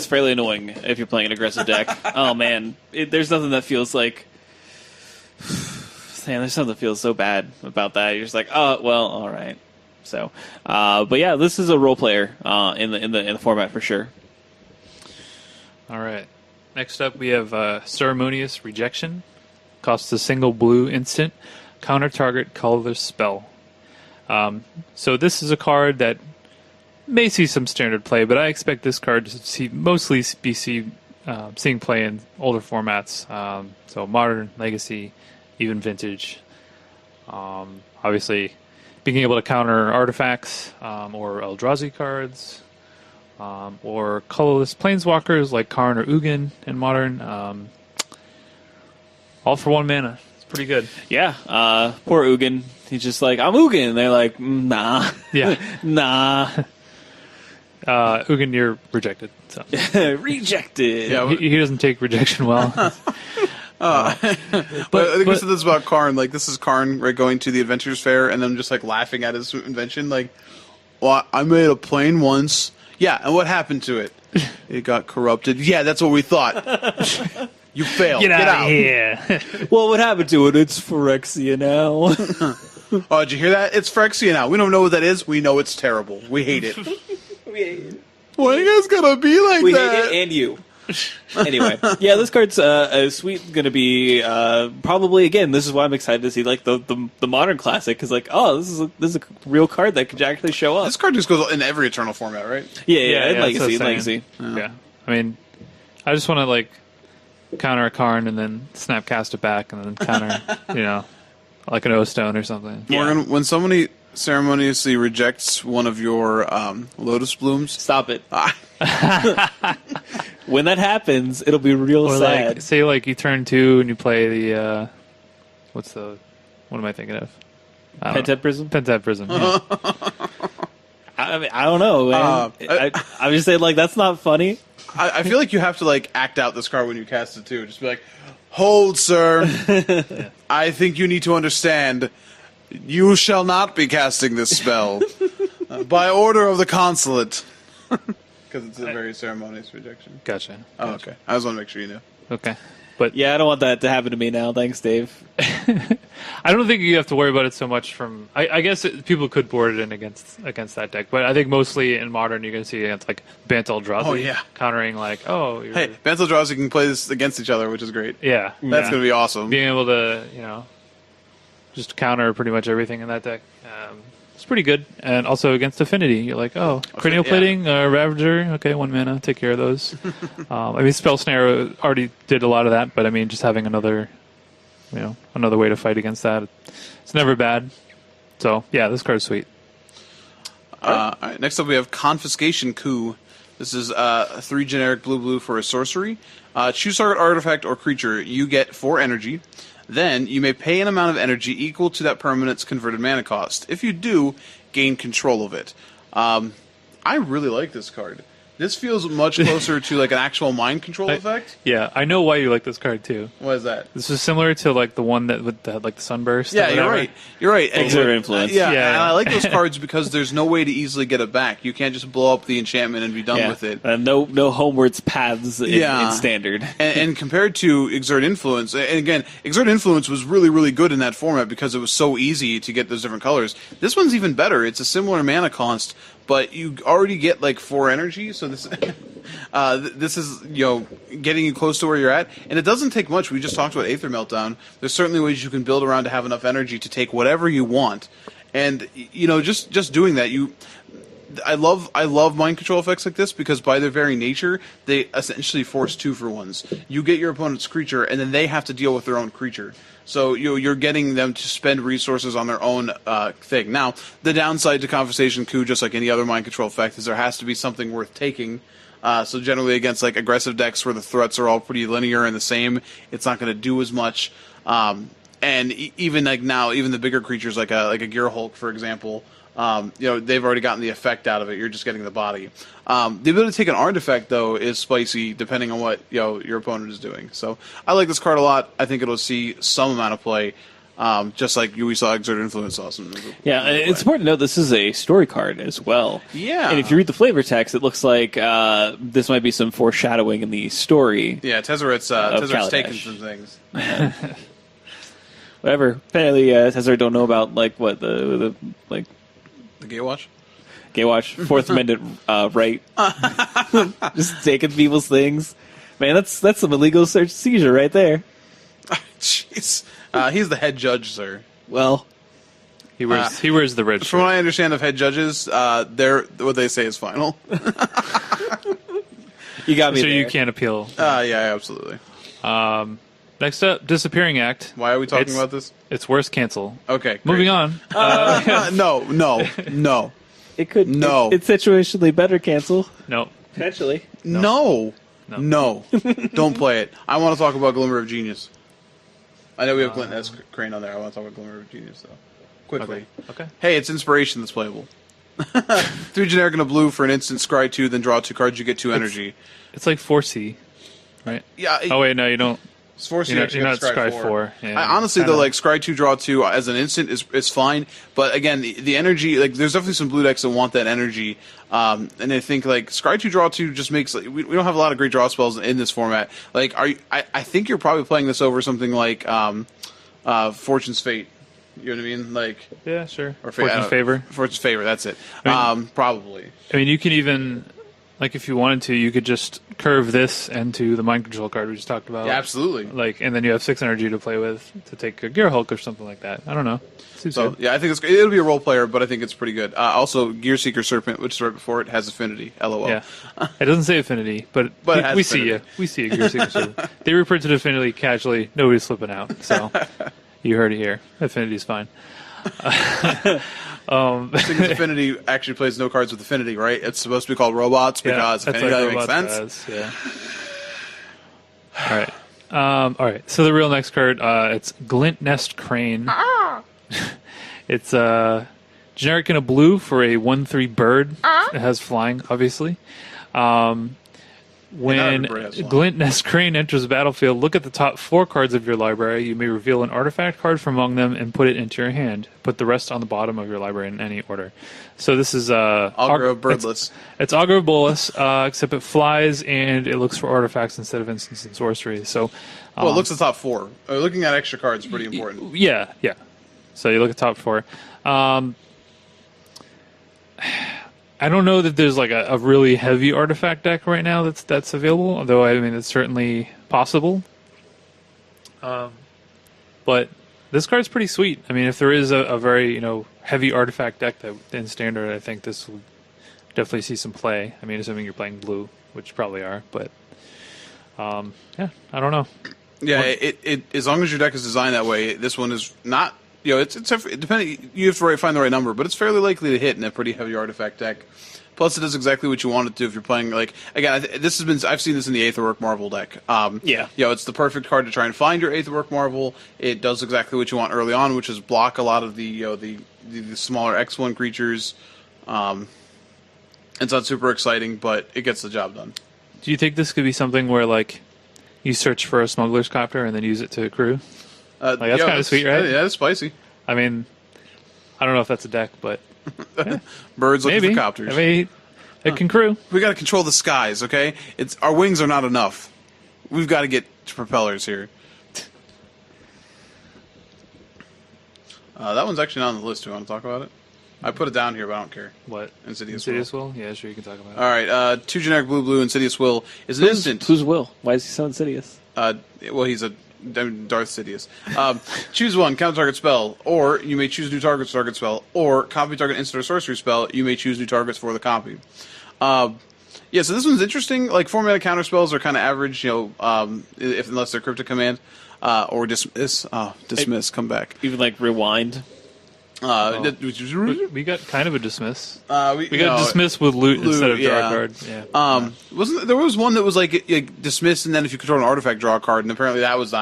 fairly annoying if you're playing an aggressive deck. Oh man, there's nothing that feels like. Man, there's something that feels so bad about that. You're just like, oh well, all right. So, but yeah, this is a role player in the format for sure. All right. Next up, we have Ceremonious Rejection. Costs a single blue instant. Counter target colorless spell. So this is a card that may see some standard play, but I expect this card to mostly be seeing play in older formats. So modern, legacy, even vintage. Obviously, being able to counter artifacts or Eldrazi cards. Or colorless planeswalkers like Karn or Ugin in modern. All for 1 mana. It's pretty good. Yeah, poor Ugin. He's just like, I'm Ugin. And they're like, nah. Yeah. Nah. Ugin, you're rejected. So. Rejected. Yeah, he doesn't take rejection well. But I think we said this about Karn. Like, this is Karn, right, going to the Adventures Fair, and then just like laughing at his invention. Like, well, I made a plane once. Yeah, and what happened to it? It got corrupted. Yeah, that's what we thought. You failed. Get out. Here. Well, what happened to it? It's Phyrexia now. Oh, did you hear that? It's Phyrexia now. We don't know what that is. We know it's terrible. We hate it. We hate it. Why are you guys gonna be like We that? hate it and you. Anyway, yeah, this card's sweet. Going to be probably again. This is why I'm excited to see like the modern classic because like this is a real card that could actually show up. This card just goes in every Eternal format, right? Yeah, that's what I'm legacy. Yeah. I mean, I just want to like counter a Karn and then snap cast it back and then counter, like an O-Stone or something. Morgan, when somebody ceremoniously rejects one of your Lotus Blooms, Stop it. When that happens, it'll be real Or sad. like, say like you turn 2 and you play the what am I thinking of? Pentad Prism? Pentad Prism. Yeah. I mean, I don't know, man. I'm just saying, like, that's not funny. I feel like you have to like act out this card when you cast it too. Just be like, "Hold, sir. I think you need to understand. You shall not be casting this spell by order of the consulate." Because it's a very ceremonious rejection. Gotcha. Oh, okay. I just want to make sure you knew. Okay. But Yeah, I don't want that to happen to me now. Thanks, Dave. I don't think you have to worry about it so much from... I guess people could board it in against that deck, but I think mostly in Modern you're going to see against like Bantal Eldrazi Oh, yeah. countering like, you're, Hey, Bantal Eldrazi can play this against each other, which is great. yeah. That's going to be awesome. Being able to, just counter pretty much everything in that deck. It's pretty good. And also against Affinity, you're like, Cranial yeah. Plating, Ravager, okay, 1 mana, take care of those. I mean, Spell Snare already did a lot of that, but I mean, just having another way to fight against that, it's never bad. So, yeah, this card's sweet. All right, next up we have Confiscation Coup. This is 3 generic blue for a sorcery. Choose target artifact or creature. You get 4 energy. Then, you may pay an amount of energy equal to that permanent's converted mana cost. If you do, gain control of it. I really like this card. This feels much closer to like an actual mind control effect. Yeah, I know why you like this card, too. What is that? This is similar to like the one that had like the sunburst. Yeah, or you're whatever. right. You're right. Exert Influence. Yeah, Yeah, and yeah. I like those cards because there's no way to easily get it back. You can't just blow up the enchantment and be done with it. No homewards paths in Yeah. Standard. And compared to Exert Influence, and again, Exert Influence was really, really good in that format because it was so easy to get those different colors. This one's even better. It's a similar mana cost, but you already get like 4 energy, so this this is getting you close to where you're at, and it doesn't take much. We just talked about Aether Meltdown. There's certainly ways you can build around to have enough energy to take whatever you want, and just doing that, I love mind control effects like this because by their very nature, they essentially force 2-for-1s. You get your opponent's creature, and then they have to deal with their own creature. So you're getting them to spend resources on their own thing. Now, the downside to Confiscation Coup, just like any other mind control effect, is there has to be something worth taking So generally against like aggressive decks where the threats are all pretty linear and the same, it's not going to do as much. And even like now, even the bigger creatures like a Gear Hulk, for example, they've already gotten the effect out of it. You're just getting the body. The ability to take an artifact, though, is spicy depending on what your opponent is doing. So I like this card a lot. I think it'll see some amount of play, just like we saw Exert Influence awesome. Yeah, it's important to note this is a story card as well. Yeah. And if you read the flavor text, it looks like this might be some foreshadowing in the story. Yeah, Tezzeret's taking some things. Whatever. Apparently, Tezzeret don't know about like what the Gatewatch? Gatewatch, Fourth Amendment right. Just taking people's things. Man, that's some illegal search seizure right there. Jeez. He's the head judge, sir. Well, He wears the red shirt. From what I understand of head judges, what they say is final. you got me So there. you can't appeal. Yeah, absolutely. Next up, Disappearing Act. Why are we talking about this? It's worse cancel. Okay, great. Moving on. No. It could. No. It's situationally better cancel. No. Potentially. No. Don't play it. I want to talk about Glimmer of Genius. I know we have Glint S. Crane on there. I want to talk about Glimmer of Genius, though. Quickly. Okay. Hey, it's Inspiration that's playable. 3 generic and a blue for an instant, scry 2, then draw 2 cards, you get 2 energy. It's like 4C, right? Yeah. Oh, wait, no, you don't. It's 4C, You're not Scry 4. Yeah. I honestly, though, like, Scry 2, draw 2 as an instant is fine. But, again, the energy, like, there's definitely some blue decks that want that energy. And I think, like, Scry 2, draw 2 just makes, like, we don't have a lot of great draw spells in this format. Like, I think you're probably playing this over something like Fortune's Fate. You know what I mean? Like, Yeah, sure. or Fortune's Favor. Fortune's Favor, that's it. Probably. I mean, you can even, like, if you wanted to, you could just curve this into the mind control card we just talked about. Yeah, absolutely. Like, and then you have 6 energy to play with to take a Gear Hulk or something like that. I don't know. Seems So good. yeah, I think it'll be a role player, but I think it's pretty good. Also, Gear Seeker Serpent, which is right before it, has affinity. LOL. Yeah, it doesn't say affinity, but, But it has we see affinity. you. We see you. Gear Seeker Serpent. They reprinted affinity casually. Nobody's flipping out. So you heard it here. Affinity's fine. Because Affinity actually plays no cards with Affinity, right? It's supposed to be called Robots because that's Affinity like doesn't make Robots sense. does, yeah. All right. So the real next card, it's Glint Nest Crane. It's generic in a blue for a 1/3 bird. It has flying, obviously. When bird has flying. Glint Nest Crane enters the battlefield, look at the top 4 cards of your library. You may reveal an artifact card from among them and put it into your hand. Put the rest on the bottom of your library in any order. So this is Augur of Birdless. It's Augur of Bolus, except it flies and it looks for artifacts instead of instants and sorcery. So, Well, it looks at the top 4. Looking at extra cards is pretty important. yeah. So you look at top 4. I don't know that there's like a really heavy artifact deck right now that's available, although I mean it's certainly possible. But this card's pretty sweet. I mean, if there is a very heavy artifact deck that in standard, I think this will definitely see some play. I mean, assuming you're playing blue, which you probably are. But yeah, I don't know. Yeah, it as long as your deck is designed that way, this one is not. It's depending. You have to find the right number, but it's fairly likely to hit in a pretty heavy artifact deck. Plus, it does exactly what you want it to if you're playing. Like again, I've seen this in the Aetherwork Marvel deck. It's the perfect card to try and find your Aetherwork Marvel. It does exactly what you want early on, which is block a lot of the smaller X1 creatures. It's not super exciting, but it gets the job done. Do you think this could be something where like you search for a smuggler's copter and then use it to accrue? That's kind of sweet, right? Yeah, it's spicy. I mean, I don't know if that's a deck, but Birds looking maybe. for copters. I mean, it can crew. We got to control the skies, okay? Our wings are not enough. We've got to get to propellers here. That one's actually not on the list. Do you want to talk about it? I put it down here, but I don't care. What? Insidious Will? Yeah, sure, you can talk about it. All right, 2 generic blue, Insidious Will is an instant. Who's Will? Why is he so insidious? Well, he's a Darth Sidious. Choose one, counter target spell, or you may choose new target spell, or copy target instant or sorcery spell. You may choose new targets for the copy. So this one's interesting. Like 4-mana counter spells are kind of average, unless they're cryptic command, or dismiss. Dismiss, come back. Even like rewind. We got kind of a dismiss. We got dismiss with loot instead of draw a card. Yeah. Wasn't there was one that was like dismiss, and then if you control an artifact, draw a card, and apparently that's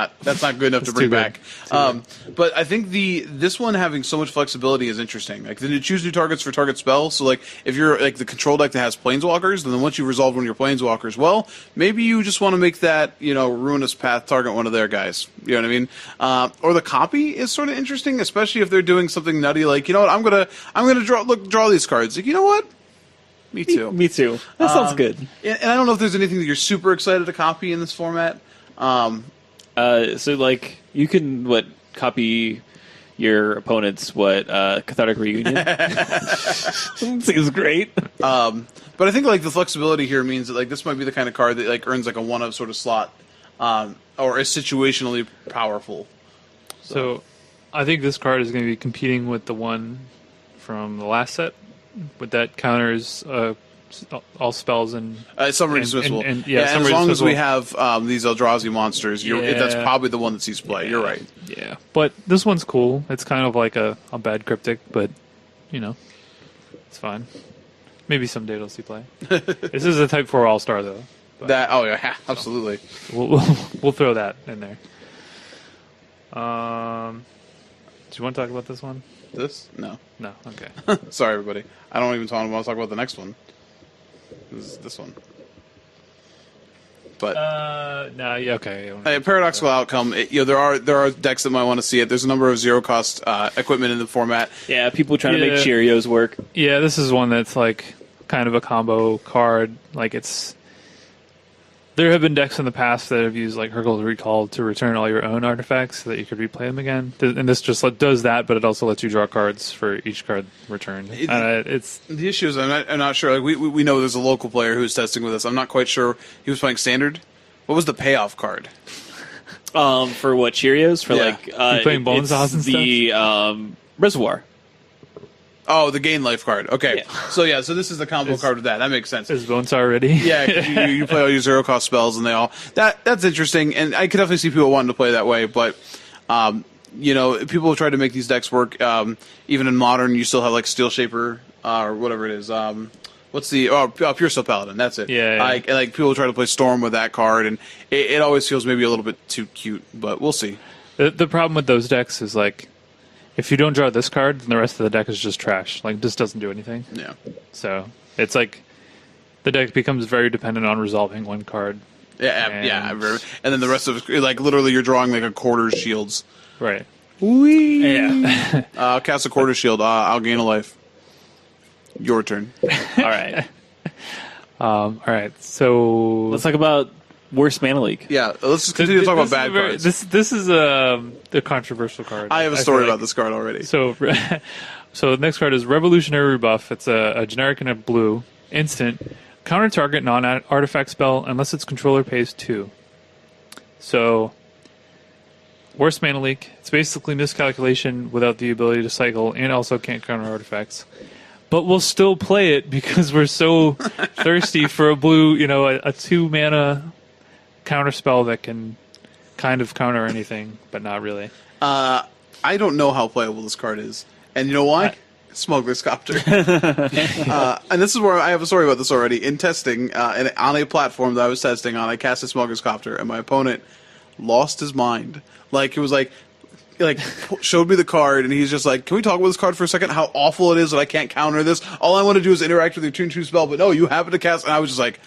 not good enough to bring back. But I think this one having so much flexibility is interesting. Like, then you choose new targets for target spells. So like if you're like the control deck that has planeswalkers, then once you resolve one of your planeswalkers, well, maybe you just want to make that ruinous path target one of their guys. You know what I mean? Or the copy is sort of interesting, especially if they're doing something nutty like, you know what, I'm gonna draw these cards. Like, you know what? Me too. Me too. That sounds good. And I don't know if there's anything that you're super excited to copy in this format. So like you can copy your opponent's cathartic reunion. Seems great. But I think like the flexibility here means that like this might be the kind of card that like earns like a one of sort of slot, or is situationally powerful. So I think this card is going to be competing with the one from the last set, but that counters all spells and summary dismissal. And as long as we have these Eldrazi monsters, that's probably the one that sees play. Yeah. You're right. Yeah, but this one's cool. It's kind of like a bad cryptic, but it's fine. Maybe someday it'll see play. This is a Type 4 All-Star though. But, absolutely. We'll throw that in there. Do you want to talk about this one? This? No. No. Okay. Sorry, everybody. I don't even want to talk about the next one. This one. But no. Yeah. Okay. Paradoxical outcome. There are decks that might want to see it. There's a number of zero cost equipment in the format. Yeah, people trying to make Cheerios work. Yeah, this is one that's like kind of a combo card. Like there have been decks in the past that have used like Hurkyl's Recall to return all your own artifacts so that you could replay them again. And this just does that, but it also lets you draw cards for each card returned. It's the issue is I'm not sure. Like we know there's a local player who's testing with us. I'm not quite sure. He was playing Standard. What was the payoff card? For what, Cheerios? For you playing Bone Sauce and stuff? The Reservoir. Oh, the gain life card. Okay. Yeah. So this is the combo card with that. That makes sense. Is Bones already? Yeah, you play all your zero cost spells and they all that's interesting, and I could definitely see people wanting to play that way, but people have tried to make these decks work. Even in Modern, you still have like Steel Shaper or whatever it is. What's the Pure Steel Paladin? That's it. Yeah. Like people try to play Storm with that card, and it always feels maybe a little bit too cute, but we'll see. The problem with those decks is like, if you don't draw this card, then the rest of the deck is just trash. Like, this doesn't do anything. Yeah. So it's like the deck becomes very dependent on resolving one card. Yeah, and then the rest of it, like literally, you're drawing like a quarter shields. Right. Whee! Yeah. Cast a quarter shield. I'll gain a life. Your turn. All right. All right. So let's talk about worst mana leak. Yeah, let's just continue to talk about bad cards. This is a controversial card. I have a story about this card already. So the next card is Revolutionary Rebuff. It's a generic and a blue instant. Counter target non-artifact spell unless its controller pays 2. So worst mana leak. It's basically miscalculation without the ability to cycle, and also can't counter artifacts. But we'll still play it because we're so thirsty for a blue, a 2 mana counter spell that can kind of counter anything, but not really. I don't know how playable this card is, and you know why? Smuggler's Copter. And this is where I have a story about this already. In testing, on a platform that I was testing on, I cast a Smuggler's Copter, and my opponent lost his mind. Like, it was like showed me the card, and he's just like, "Can we talk about this card for a second? How awful it is that I can't counter this. All I want to do is interact with your turn 2 spell, but no, you happen to cast." And I was just like,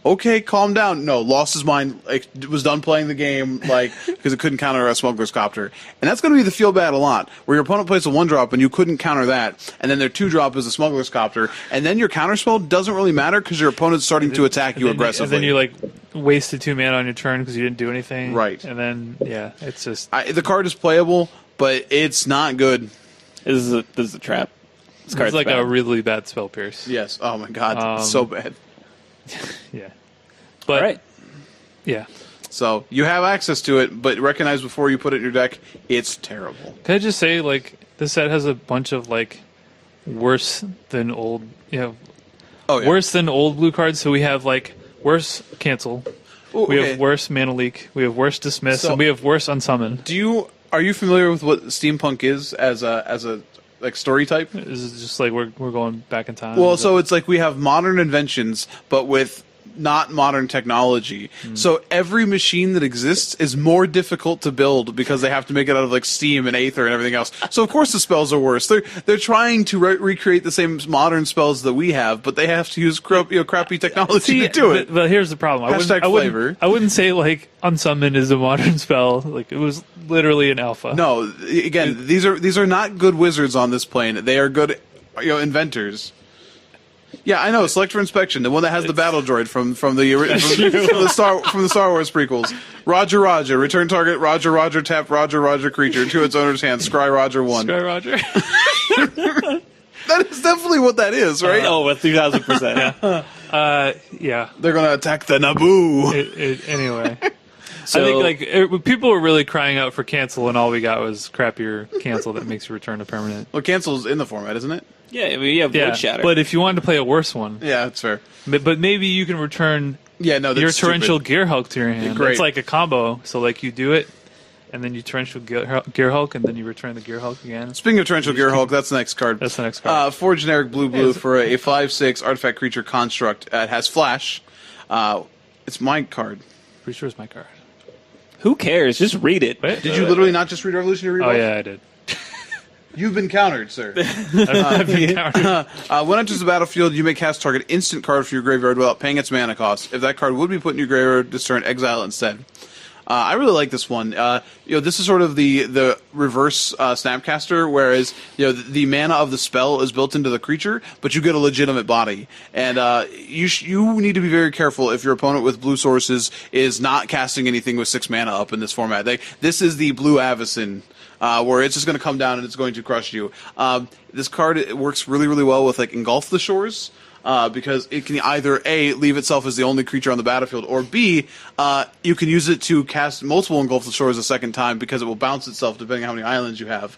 "Okay, calm down." No, lost his mind. Like, was done playing the game, because it couldn't counter a Smuggler's Copter, and that's going to be the feel bad a lot, where your opponent plays a 1-drop and you couldn't counter that, and then their 2-drop is a Smuggler's Copter, and then your counter spell doesn't really matter because your opponent's starting to attack you aggressively. And then you wasted 2 mana on your turn because you didn't do anything. Right. And then it's just the card is playable, but it's not good. This is a trap. It's like bad. a really bad Spell Pierce. Yes. Oh my god, so bad. Yeah. But all right. Yeah. So you have access to it, but recognize before you put it in your deck, it's terrible. Can I just say, this set has a bunch of worse than old, worse than old blue cards. So we have worse cancel. Ooh, we have worse mana leak. We have worse dismiss, and we have worse unsummon. Are you familiar with what steampunk is as a like story type. Is it just like we're going back in time? Well, so it's like we have modern inventions, but with not modern technology. So every machine that exists is more difficult to build because they have to make it out of like steam and aether and everything else. So of course the spells are worse. They're trying to recreate the same modern spells that we have, but they have to use crappy technology to do it. But here's the problem. I wouldn't say like unsummon is a modern spell. Like it was literally an alpha. No, again, these are not good wizards on this plane. They are good, inventors. Yeah, I know. Select for inspection, the one that has the battle droid from the Star Wars prequels. Roger, Roger. Return target. Roger, Roger. Tap. Roger, Roger. Creature to its owner's hand. Scry Roger 1. Scry Roger. That is definitely what that is, right? Oh, with 2,000%. Yeah. They're gonna attack the Naboo. Anyway. So, I think like people were really crying out for cancel, and all we got was crappier cancel that makes you return to permanent. Well, cancel's in the format, isn't it? yeah, I mean, you have Void Shatter. But if you wanted to play a worse one, Yeah, that's fair. but maybe you can return Yeah, no, that's your torrential stupid. Gear Hulk to your hand. Great. It's like a combo. So like you do it, and then you torrential Gear Hulk, and then you return the Gear Hulk again. Speaking of torrential Gear Hulk, that's the next card. That's the next card. 4 generic blue for a 5/6 artifact creature construct. It has flash. It's my card. Pretty sure it's my card. Who cares? Just read it. Wait, Did you literally not just read Revolutionary Rebuff? Oh yeah, I did. You've been countered, sir. I've been counted. When it enters the battlefield, you may cast target instant card for your graveyard without paying its mana cost. If that card would be put in your graveyard, this turn, exile it instead. I really like this one. This is sort of the reverse Snapcaster, whereas the mana of the spell is built into the creature, but you get a legitimate body. And you need to be very careful if your opponent with blue sources is not casting anything with 6 mana up in this format. This is the blue Avacyn. Where it's just going to come down and it's going to crush you. This card it works really, really well with like Engulf the Shores. Because it can either A, leave itself as the only creature on the battlefield, or B, you can use it to cast multiple Engulf the Shores a second time because it will bounce itself depending on how many islands you have.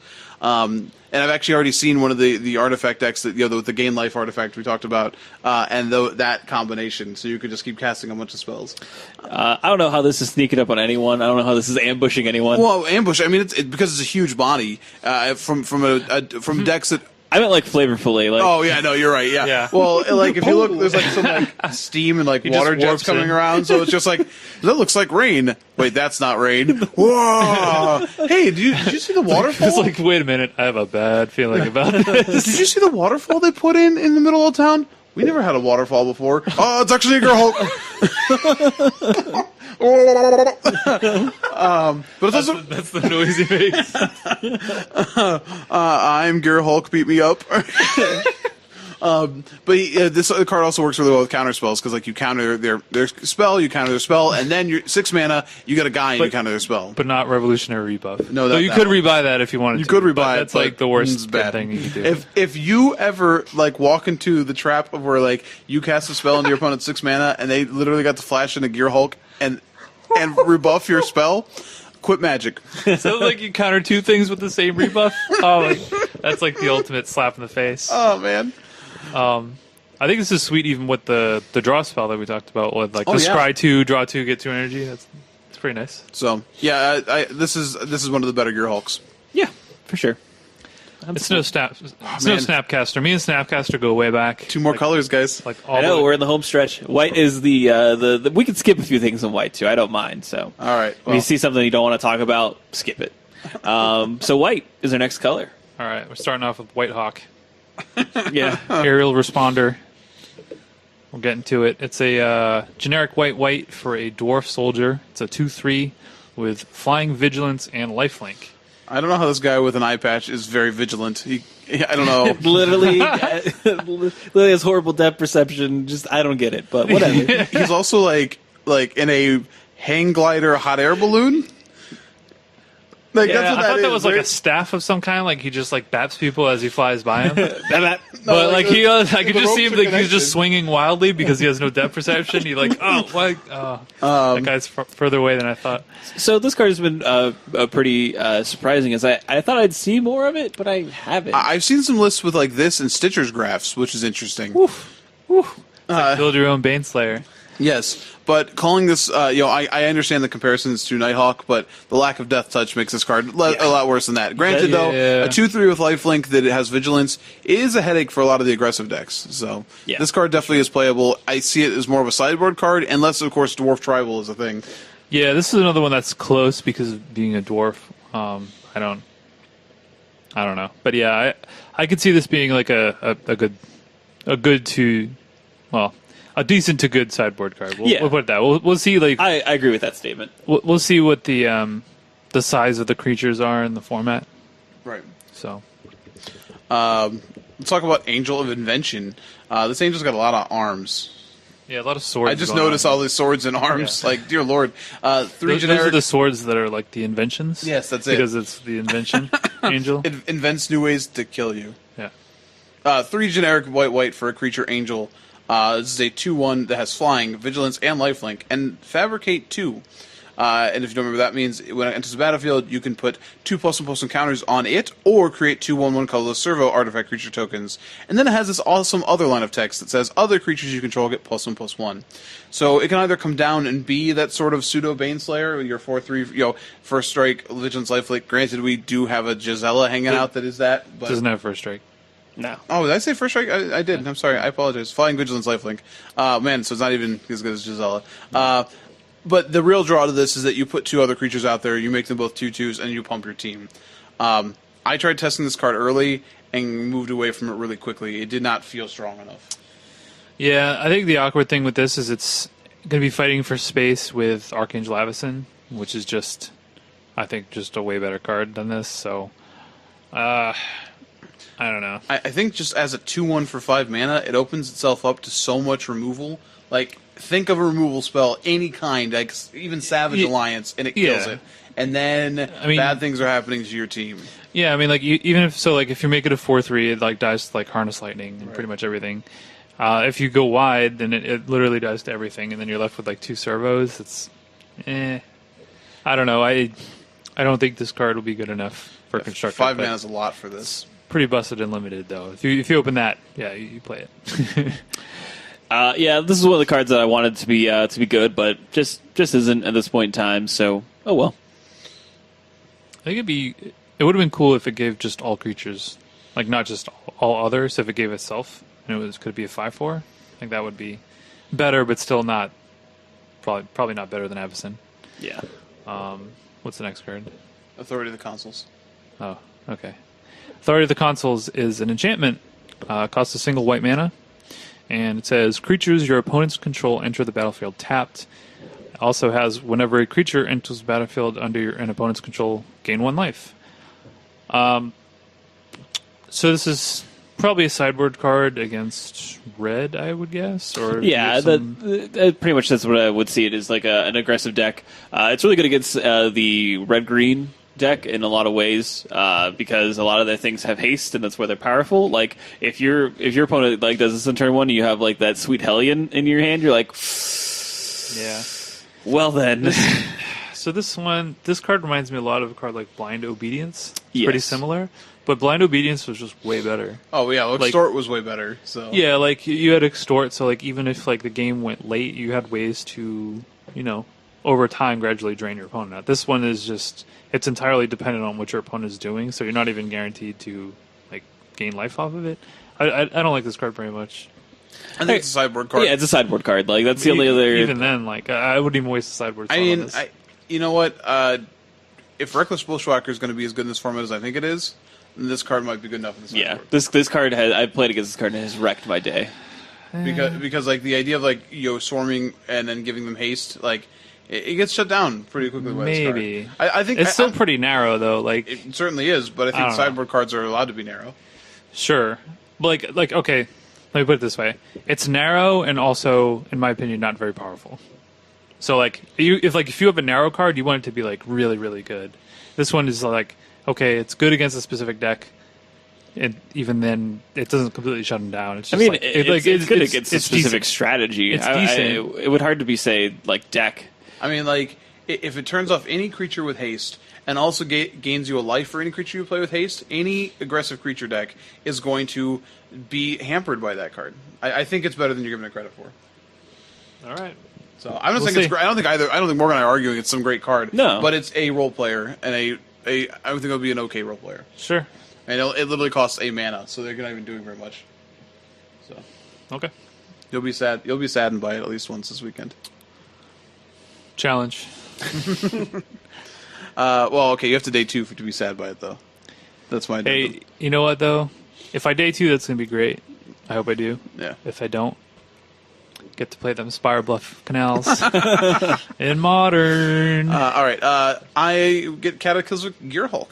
And I've actually already seen one of the artifact decks that with the Gain Life artifact we talked about, and that combination, so you could just keep casting a bunch of spells. I don't know how this is sneaking up on anyone. I don't know how this is ambushing anyone. Well, ambush. I mean, it's because it's a huge body from decks that. I meant like flavorfully. Like, oh yeah, no, you're right. Yeah. Yeah. Well, like if you look, there's like some like steam and like He water just jets warps coming in. around, so it's just like that looks like rain. Wait, that's not rain. Whoa! Hey, did you see the waterfall? It's like, wait a minute, I have a bad feeling about this. Did you see the waterfall they put in the middle of town? We never had a waterfall before. Oh, it's actually a Girl Hulk. But it's also That's the noise he makes. I'm Gear Hulk, beat me up. This card also works really well with counter spells because like you counter their spell, you counter their spell, and then you're 6 mana, you get a guy and you counter their spell. But not Revolutionary Rebuff. No, so you that could one. rebuy that if you wanted to. You could rebuy but it. That's like the it's worst bad thing you can do. If you ever like walk into the trap of where like you cast a spell into your opponent's 6 mana and they literally got to flash into Gear Hulk and rebuff your spell, quit Magic. So like you counter 2 things with the same rebuff. Oh, that's like the ultimate slap in the face. Oh man. I think this is sweet even with the draw spell that we talked about with like the yeah. scry 2, draw 2, get 2 energy. It's pretty nice. So yeah, this is one of the better Gear Hulks. yeah, for sure. It's no Snapcaster. Me and Snapcaster go way back. 2 more colors, guys. Like all I know the we're in the home stretch. White is the we can skip a few things in white too. I don't mind. So All right. if you see something you don't want to talk about, skip it. So white is our next color. All right, we're starting off with White Hawk. Yeah. Aerial Responder. We're getting to it. It's a generic white for a dwarf soldier. It's a 2/3 with flying vigilance and lifelink. I don't know how this guy with an eye patch is very vigilant. I don't know. literally has horrible depth perception. Just I don't get it, but whatever. He's also like in a hang glider hot air balloon. Like, Yeah, that's what I thought that is, was like right? a staff of some kind. Like he just like baps people as he flies by him. That- But like like he, the- I could the just see him ropes are like he's connected. just swinging wildly because he has no depth perception. He like that guy's further away than I thought. So this card has been pretty surprising. As I thought I'd see more of it, but I haven't. I've seen some lists with like this and Stitcher's graphs, which is interesting. Build your own Baneslayer. Yes, but calling this, I understand the comparisons to Nighthawk, but the lack of Death Touch makes this card a lot worse than that. Granted, though, a 2/3 with lifelink that it has Vigilance is a headache for a lot of the aggressive decks. So this card definitely is playable. I see it as more of a sideboard card, unless, of course, Dwarf Tribal is a thing. Yeah, this is another one that's close because of being a dwarf. I don't know, but yeah, I could see this being like a good to, well, a decent to good sideboard card. We'll put it that. We'll see. Like I agree with that statement. We'll see what the size of the creatures are in the format. Right. So, let's talk about Angel of Invention. This angel's got a lot of arms. Yeah, a lot of swords. I just noticed all these swords and arms. Yeah. Like, dear Lord. Those are the swords that are like the inventions. Yes, that's it. Because it's the invention angel. It invents new ways to kill you. Yeah. 3 generic white for a creature angel. This is a 2/1 that has flying, vigilance, and lifelink, and fabricate 2. And if you don't remember, that means when it enters the battlefield, you can put 2+1/+1 counters on it, or create 2 1/1 colorless servo artifact creature tokens. And then it has this awesome other line of text that says other creatures you control get +1/+1. So it can either come down and be that sort of pseudo Baneslayer with your 4/3, first strike, vigilance, lifelink. Granted, we do have a Gisela hanging out that is that, but Doesn't have first strike. No. Oh, did I say first strike? I did. I'm sorry. I apologize. Flying Vigilance Lifelink. Man, so it's not even as good as Gisela. But the real draw to this is that you put 2 other creatures out there, you make them both 2/2s, and you pump your team. I tried testing this card early and moved away from it really quickly. It did not feel strong enough. Yeah, I think the awkward thing with this is it's going to be fighting for space with Archangel Avacyn, which is just, I think, just a way better card than this. So, I don't know. I think just as a 2/1 for 5 mana, it opens itself up to so much removal. Like, think of a removal spell, any kind, like even Savage Alliance, and it kills it. And then bad things are happening to your team. Yeah, I mean, like even if if you make it a 4/3, it like dies to like Harness Lightning and pretty much everything. If you go wide, then it literally dies to everything, and then you're left with like 2 servos. It's, I don't know. I don't think this card will be good enough for constructed. 5 mana is a lot for this. Pretty busted and limited though. If you open that, yeah, you play it. Yeah, this is one of the cards that I wanted to be good, but just isn't at this point in time. So, oh well. I think it would have been cool if it gave just all creatures, like not just all others. If it gave itself, and could it be a 5/4? I think that would be better, but still not probably not better than Avacyn. Yeah. What's the next card? Authority of the Consuls. Oh, okay. Authority of the Consuls is an enchantment. Costs a single white mana. And it says, creatures your opponents control enter the battlefield tapped. It also has, whenever a creature enters the battlefield under an opponent's control, gain 1 life. So this is probably a sideboard card against red, I would guess? Or yeah, pretty much that's what I would see it as, like an aggressive deck. It's really good against the red-green deck in a lot of ways, because a lot of their things have haste, and that's where they're powerful. Like if your opponent like does this on turn 1, and you have like that sweet Hellion in your hand, you're like, yeah. Well then. So this card reminds me a lot of a card like Blind Obedience. It's yes. pretty similar, but Blind Obedience was just way better. Oh yeah, Extort was way better. So yeah, like you had Extort, so like even if like the game went late, you had ways to over time gradually drain your opponent out. This one is just, it's entirely dependent on what your opponent is doing, so you're not even guaranteed to like gain life off of it. I don't like this card very much. I think it's a sideboard card. Yeah, it's a sideboard card. Like that's the only other. Even then, like I wouldn't even waste a sideboard. I mean, you know what? If Reckless Bushwhacker is going to be as good in this format as I think it is, then this card might be good enough in the sideboard. Yeah, this card I've played against this card and it has wrecked my day. Because like the idea of like swarming and then giving them haste, like it gets shut down pretty quickly by maybe. this card. I think it's still pretty narrow though. Like it certainly is, but I think sideboard cards are allowed to be narrow. Sure, but like okay, let me put it this way: it's narrow and also, in my opinion, not very powerful. So like if you have a narrow card, you want it to be like really really good. This one is like okay, it's good against a specific deck. And even then, it doesn't completely shut them down. It's just it's good against a specific strategy. It's decent. It would hard to be say like deck. I mean, like if it turns off any creature with haste and also gains you a life for any creature you play with haste, any aggressive creature deck is going to be hampered by that card. I think it's better than you're giving it credit for. All right. So I'm not We'll saying it's see. great. I don't think Morgan and I are arguing it's some great card. No. But it's a role player, and I would think it'll be an okay role player. Sure. And it literally costs a mana, so they're not even doing very much. So Okay. you'll be sad. You'll be saddened by it at least once this weekend. Challenge. Well, okay, you have to day 2 to be sad by it, though. That's my Hey, you know what though? If I day 2, that's gonna be great. I hope I do. Yeah. If I don't, get to play them Spire Bluff Canals in Modern. All right. I get Cataclysmic Gearhulk.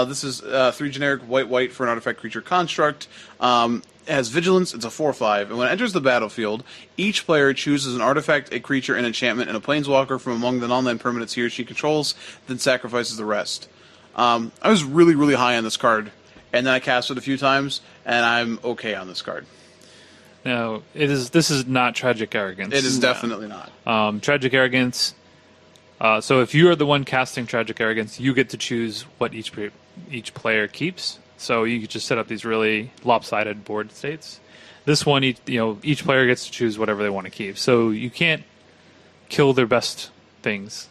This is 3 generic white for an artifact creature construct. It has vigilance. It's a 4/5, and when it enters the battlefield, each player chooses an artifact, a creature, an enchantment, and a planeswalker from among the non-land permanents he or she controls, then sacrifices the rest. I was really, really high on this card, and then I cast it a few times, and I'm okay on this card. No, this is not Tragic Arrogance. It is definitely not. Tragic Arrogance. So if you are the one casting Tragic Arrogance, you get to choose what each player keeps. So you could just set up these really lopsided board states. This one, each player gets to choose whatever they want to keep. So you can't kill their best things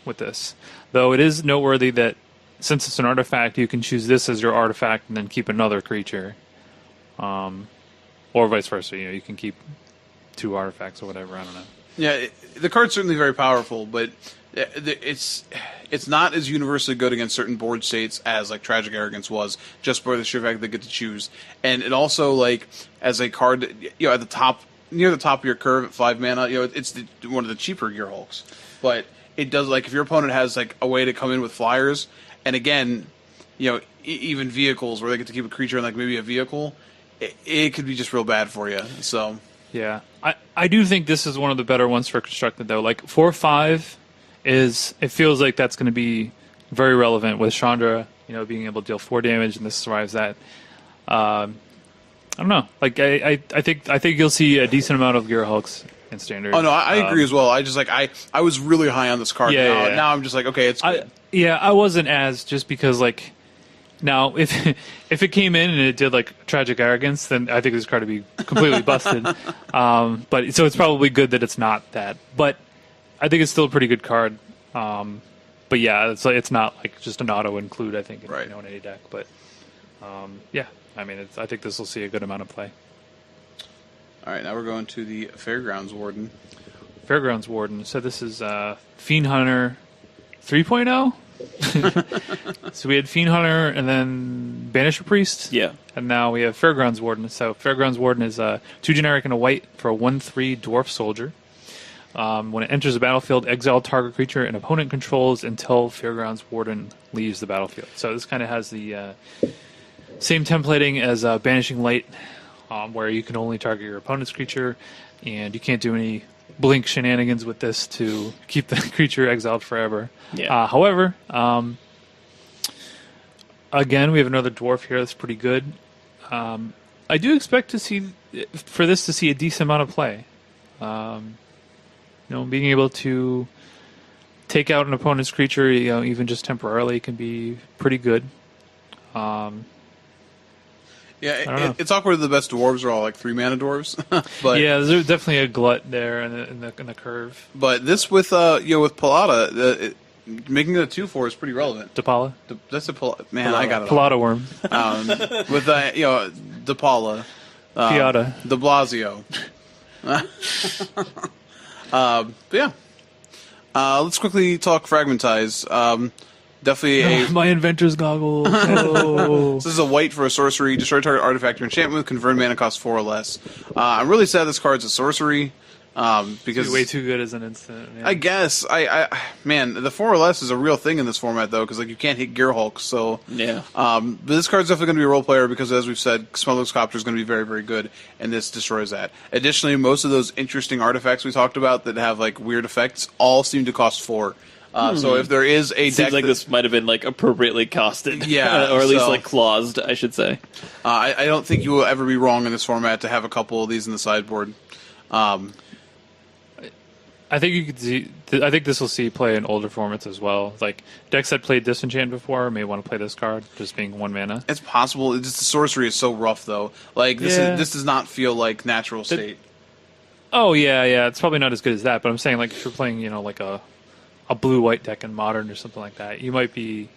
with this. Though it is noteworthy that since it's an artifact, you can choose this as your artifact and then keep another creature. Or vice versa. You can keep 2 artifacts or whatever. I don't know. Yeah, the card's certainly very powerful, but it's not as universally good against certain board states as like Tragic Arrogance was, just by the sheer fact that they get to choose. And it also, like, as a card, at the top, near the top of your curve at 5 mana, it's one of the cheaper Gearhulks. But it does, like, if your opponent has like a way to come in with flyers, and again, even vehicles where they get to keep a creature in like maybe a vehicle, it could be just real bad for you. So Yeah, I do think this is one of the better ones for constructed though. Like 4/5 it feels like that's going to be very relevant with Chandra, being able to deal 4 damage, and this survives that. I don't know. Like I think you'll see a decent amount of Gearhulks in standard. Oh no, I agree as well. I just I was really high on this card. Yeah, yeah. Now I'm just like, okay, it's good. I wasn't as, just because like now if it came in and it did like Tragic Arrogance, then I think this card would be completely busted. But so it's probably good that it's not that. But I think it's still a pretty good card. But yeah, it's not like just an auto include, I think, Right. in any deck. But yeah, I mean, I think this will see a good amount of play. All right, now we're going to the Fairgrounds Warden. Fairgrounds Warden. So this is Fiend Hunter 3.0. So we had Fiend Hunter and then Banisher Priest. Yeah. And now we have Fairgrounds Warden. So Fairgrounds Warden is 2 generic and a white for a 1/3 dwarf soldier. When it enters the battlefield, exile target creature an opponent controls until Fairgrounds Warden leaves the battlefield. So this kind of has the same templating as Banishing Light, where you can only target your opponent's creature, and you can't do any blink shenanigans with this to keep the creature exiled forever. Yeah. However, again, we have another dwarf here that's pretty good. I do expect to see a decent amount of play. Being able to take out an opponent's creature, even just temporarily, can be pretty good. Yeah, it's awkward that the best dwarves are all like 3 mana dwarves. But yeah, there's definitely a glut there in the curve. But this with Palada, making it a 2/4 is pretty relevant. Depala? That's a man. I got it. Palada Worm. With Depala, Piata. De Blasio. But yeah, let's quickly talk Fragmentize. Definitely My inventor's goggles. Oh. This is a white for a sorcery. Destroy target artifact or enchantment with convert mana cost 4 or less. I'm really sad this card's a sorcery. Because It's way too good as an instant. Yeah. I guess man, the 4 or less is a real thing in this format though, because like you can't hit Gearhulk. So Yeah. but this card's definitely going to be a role player because, as we've said, Smuggler's Copter is going to be very, very good, and this destroys that. Additionally, most of those interesting artifacts we talked about that have like weird effects all seem to cost 4. So if there is a Seems deck like this might have been like appropriately costed. Yeah, or at least so- like claused, I should say. I don't think you will ever be wrong in this format to have a couple of these in the sideboard. I think you could see. I think this will see play in older formats as well. Like decks that played Disenchant before may want to play this card, just being 1 mana. It's possible. It's just the sorcery is so rough though. Like this Yeah. this does not feel like natural state. Oh yeah. It's probably not as good as that, but I'm saying like if you're playing, like a blue-white deck in Modern or something like that, you might be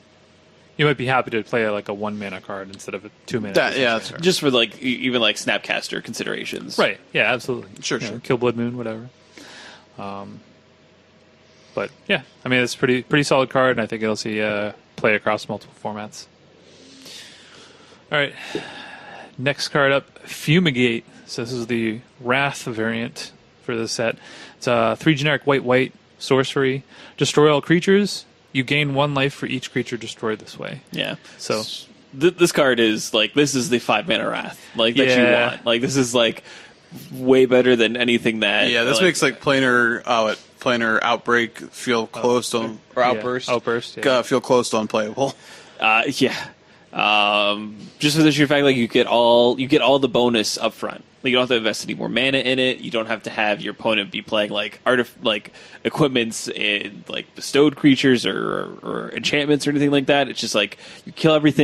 happy to play like a 1 mana card instead of a 2 mana. That's fair. Just for like even like Snapcaster considerations. Right. Yeah, absolutely. Sure. Kill Blood Moon, whatever. But yeah, I mean it's pretty solid card, and I think it'll see play across multiple formats. All right, next card up, Fumigate. So this is the Wrath variant for this set. It's 3 generic white sorcery. Destroy all creatures. You gain 1 life for each creature destroyed this way. Yeah. So this card is like, this is the 5-mana Wrath that you want. Like this is like way better than anything that. Yeah, this makes like planar Outbreak feel close to, or Outburst. Outburst. Yeah. Feel close to unplayable. Yeah. Just for the sheer fact, like you get all the bonus up front. Like you don't have to invest any more mana in it. You don't have to have your opponent be playing like equipments in like bestowed creatures or enchantments or anything like that. It's just like you kill everything.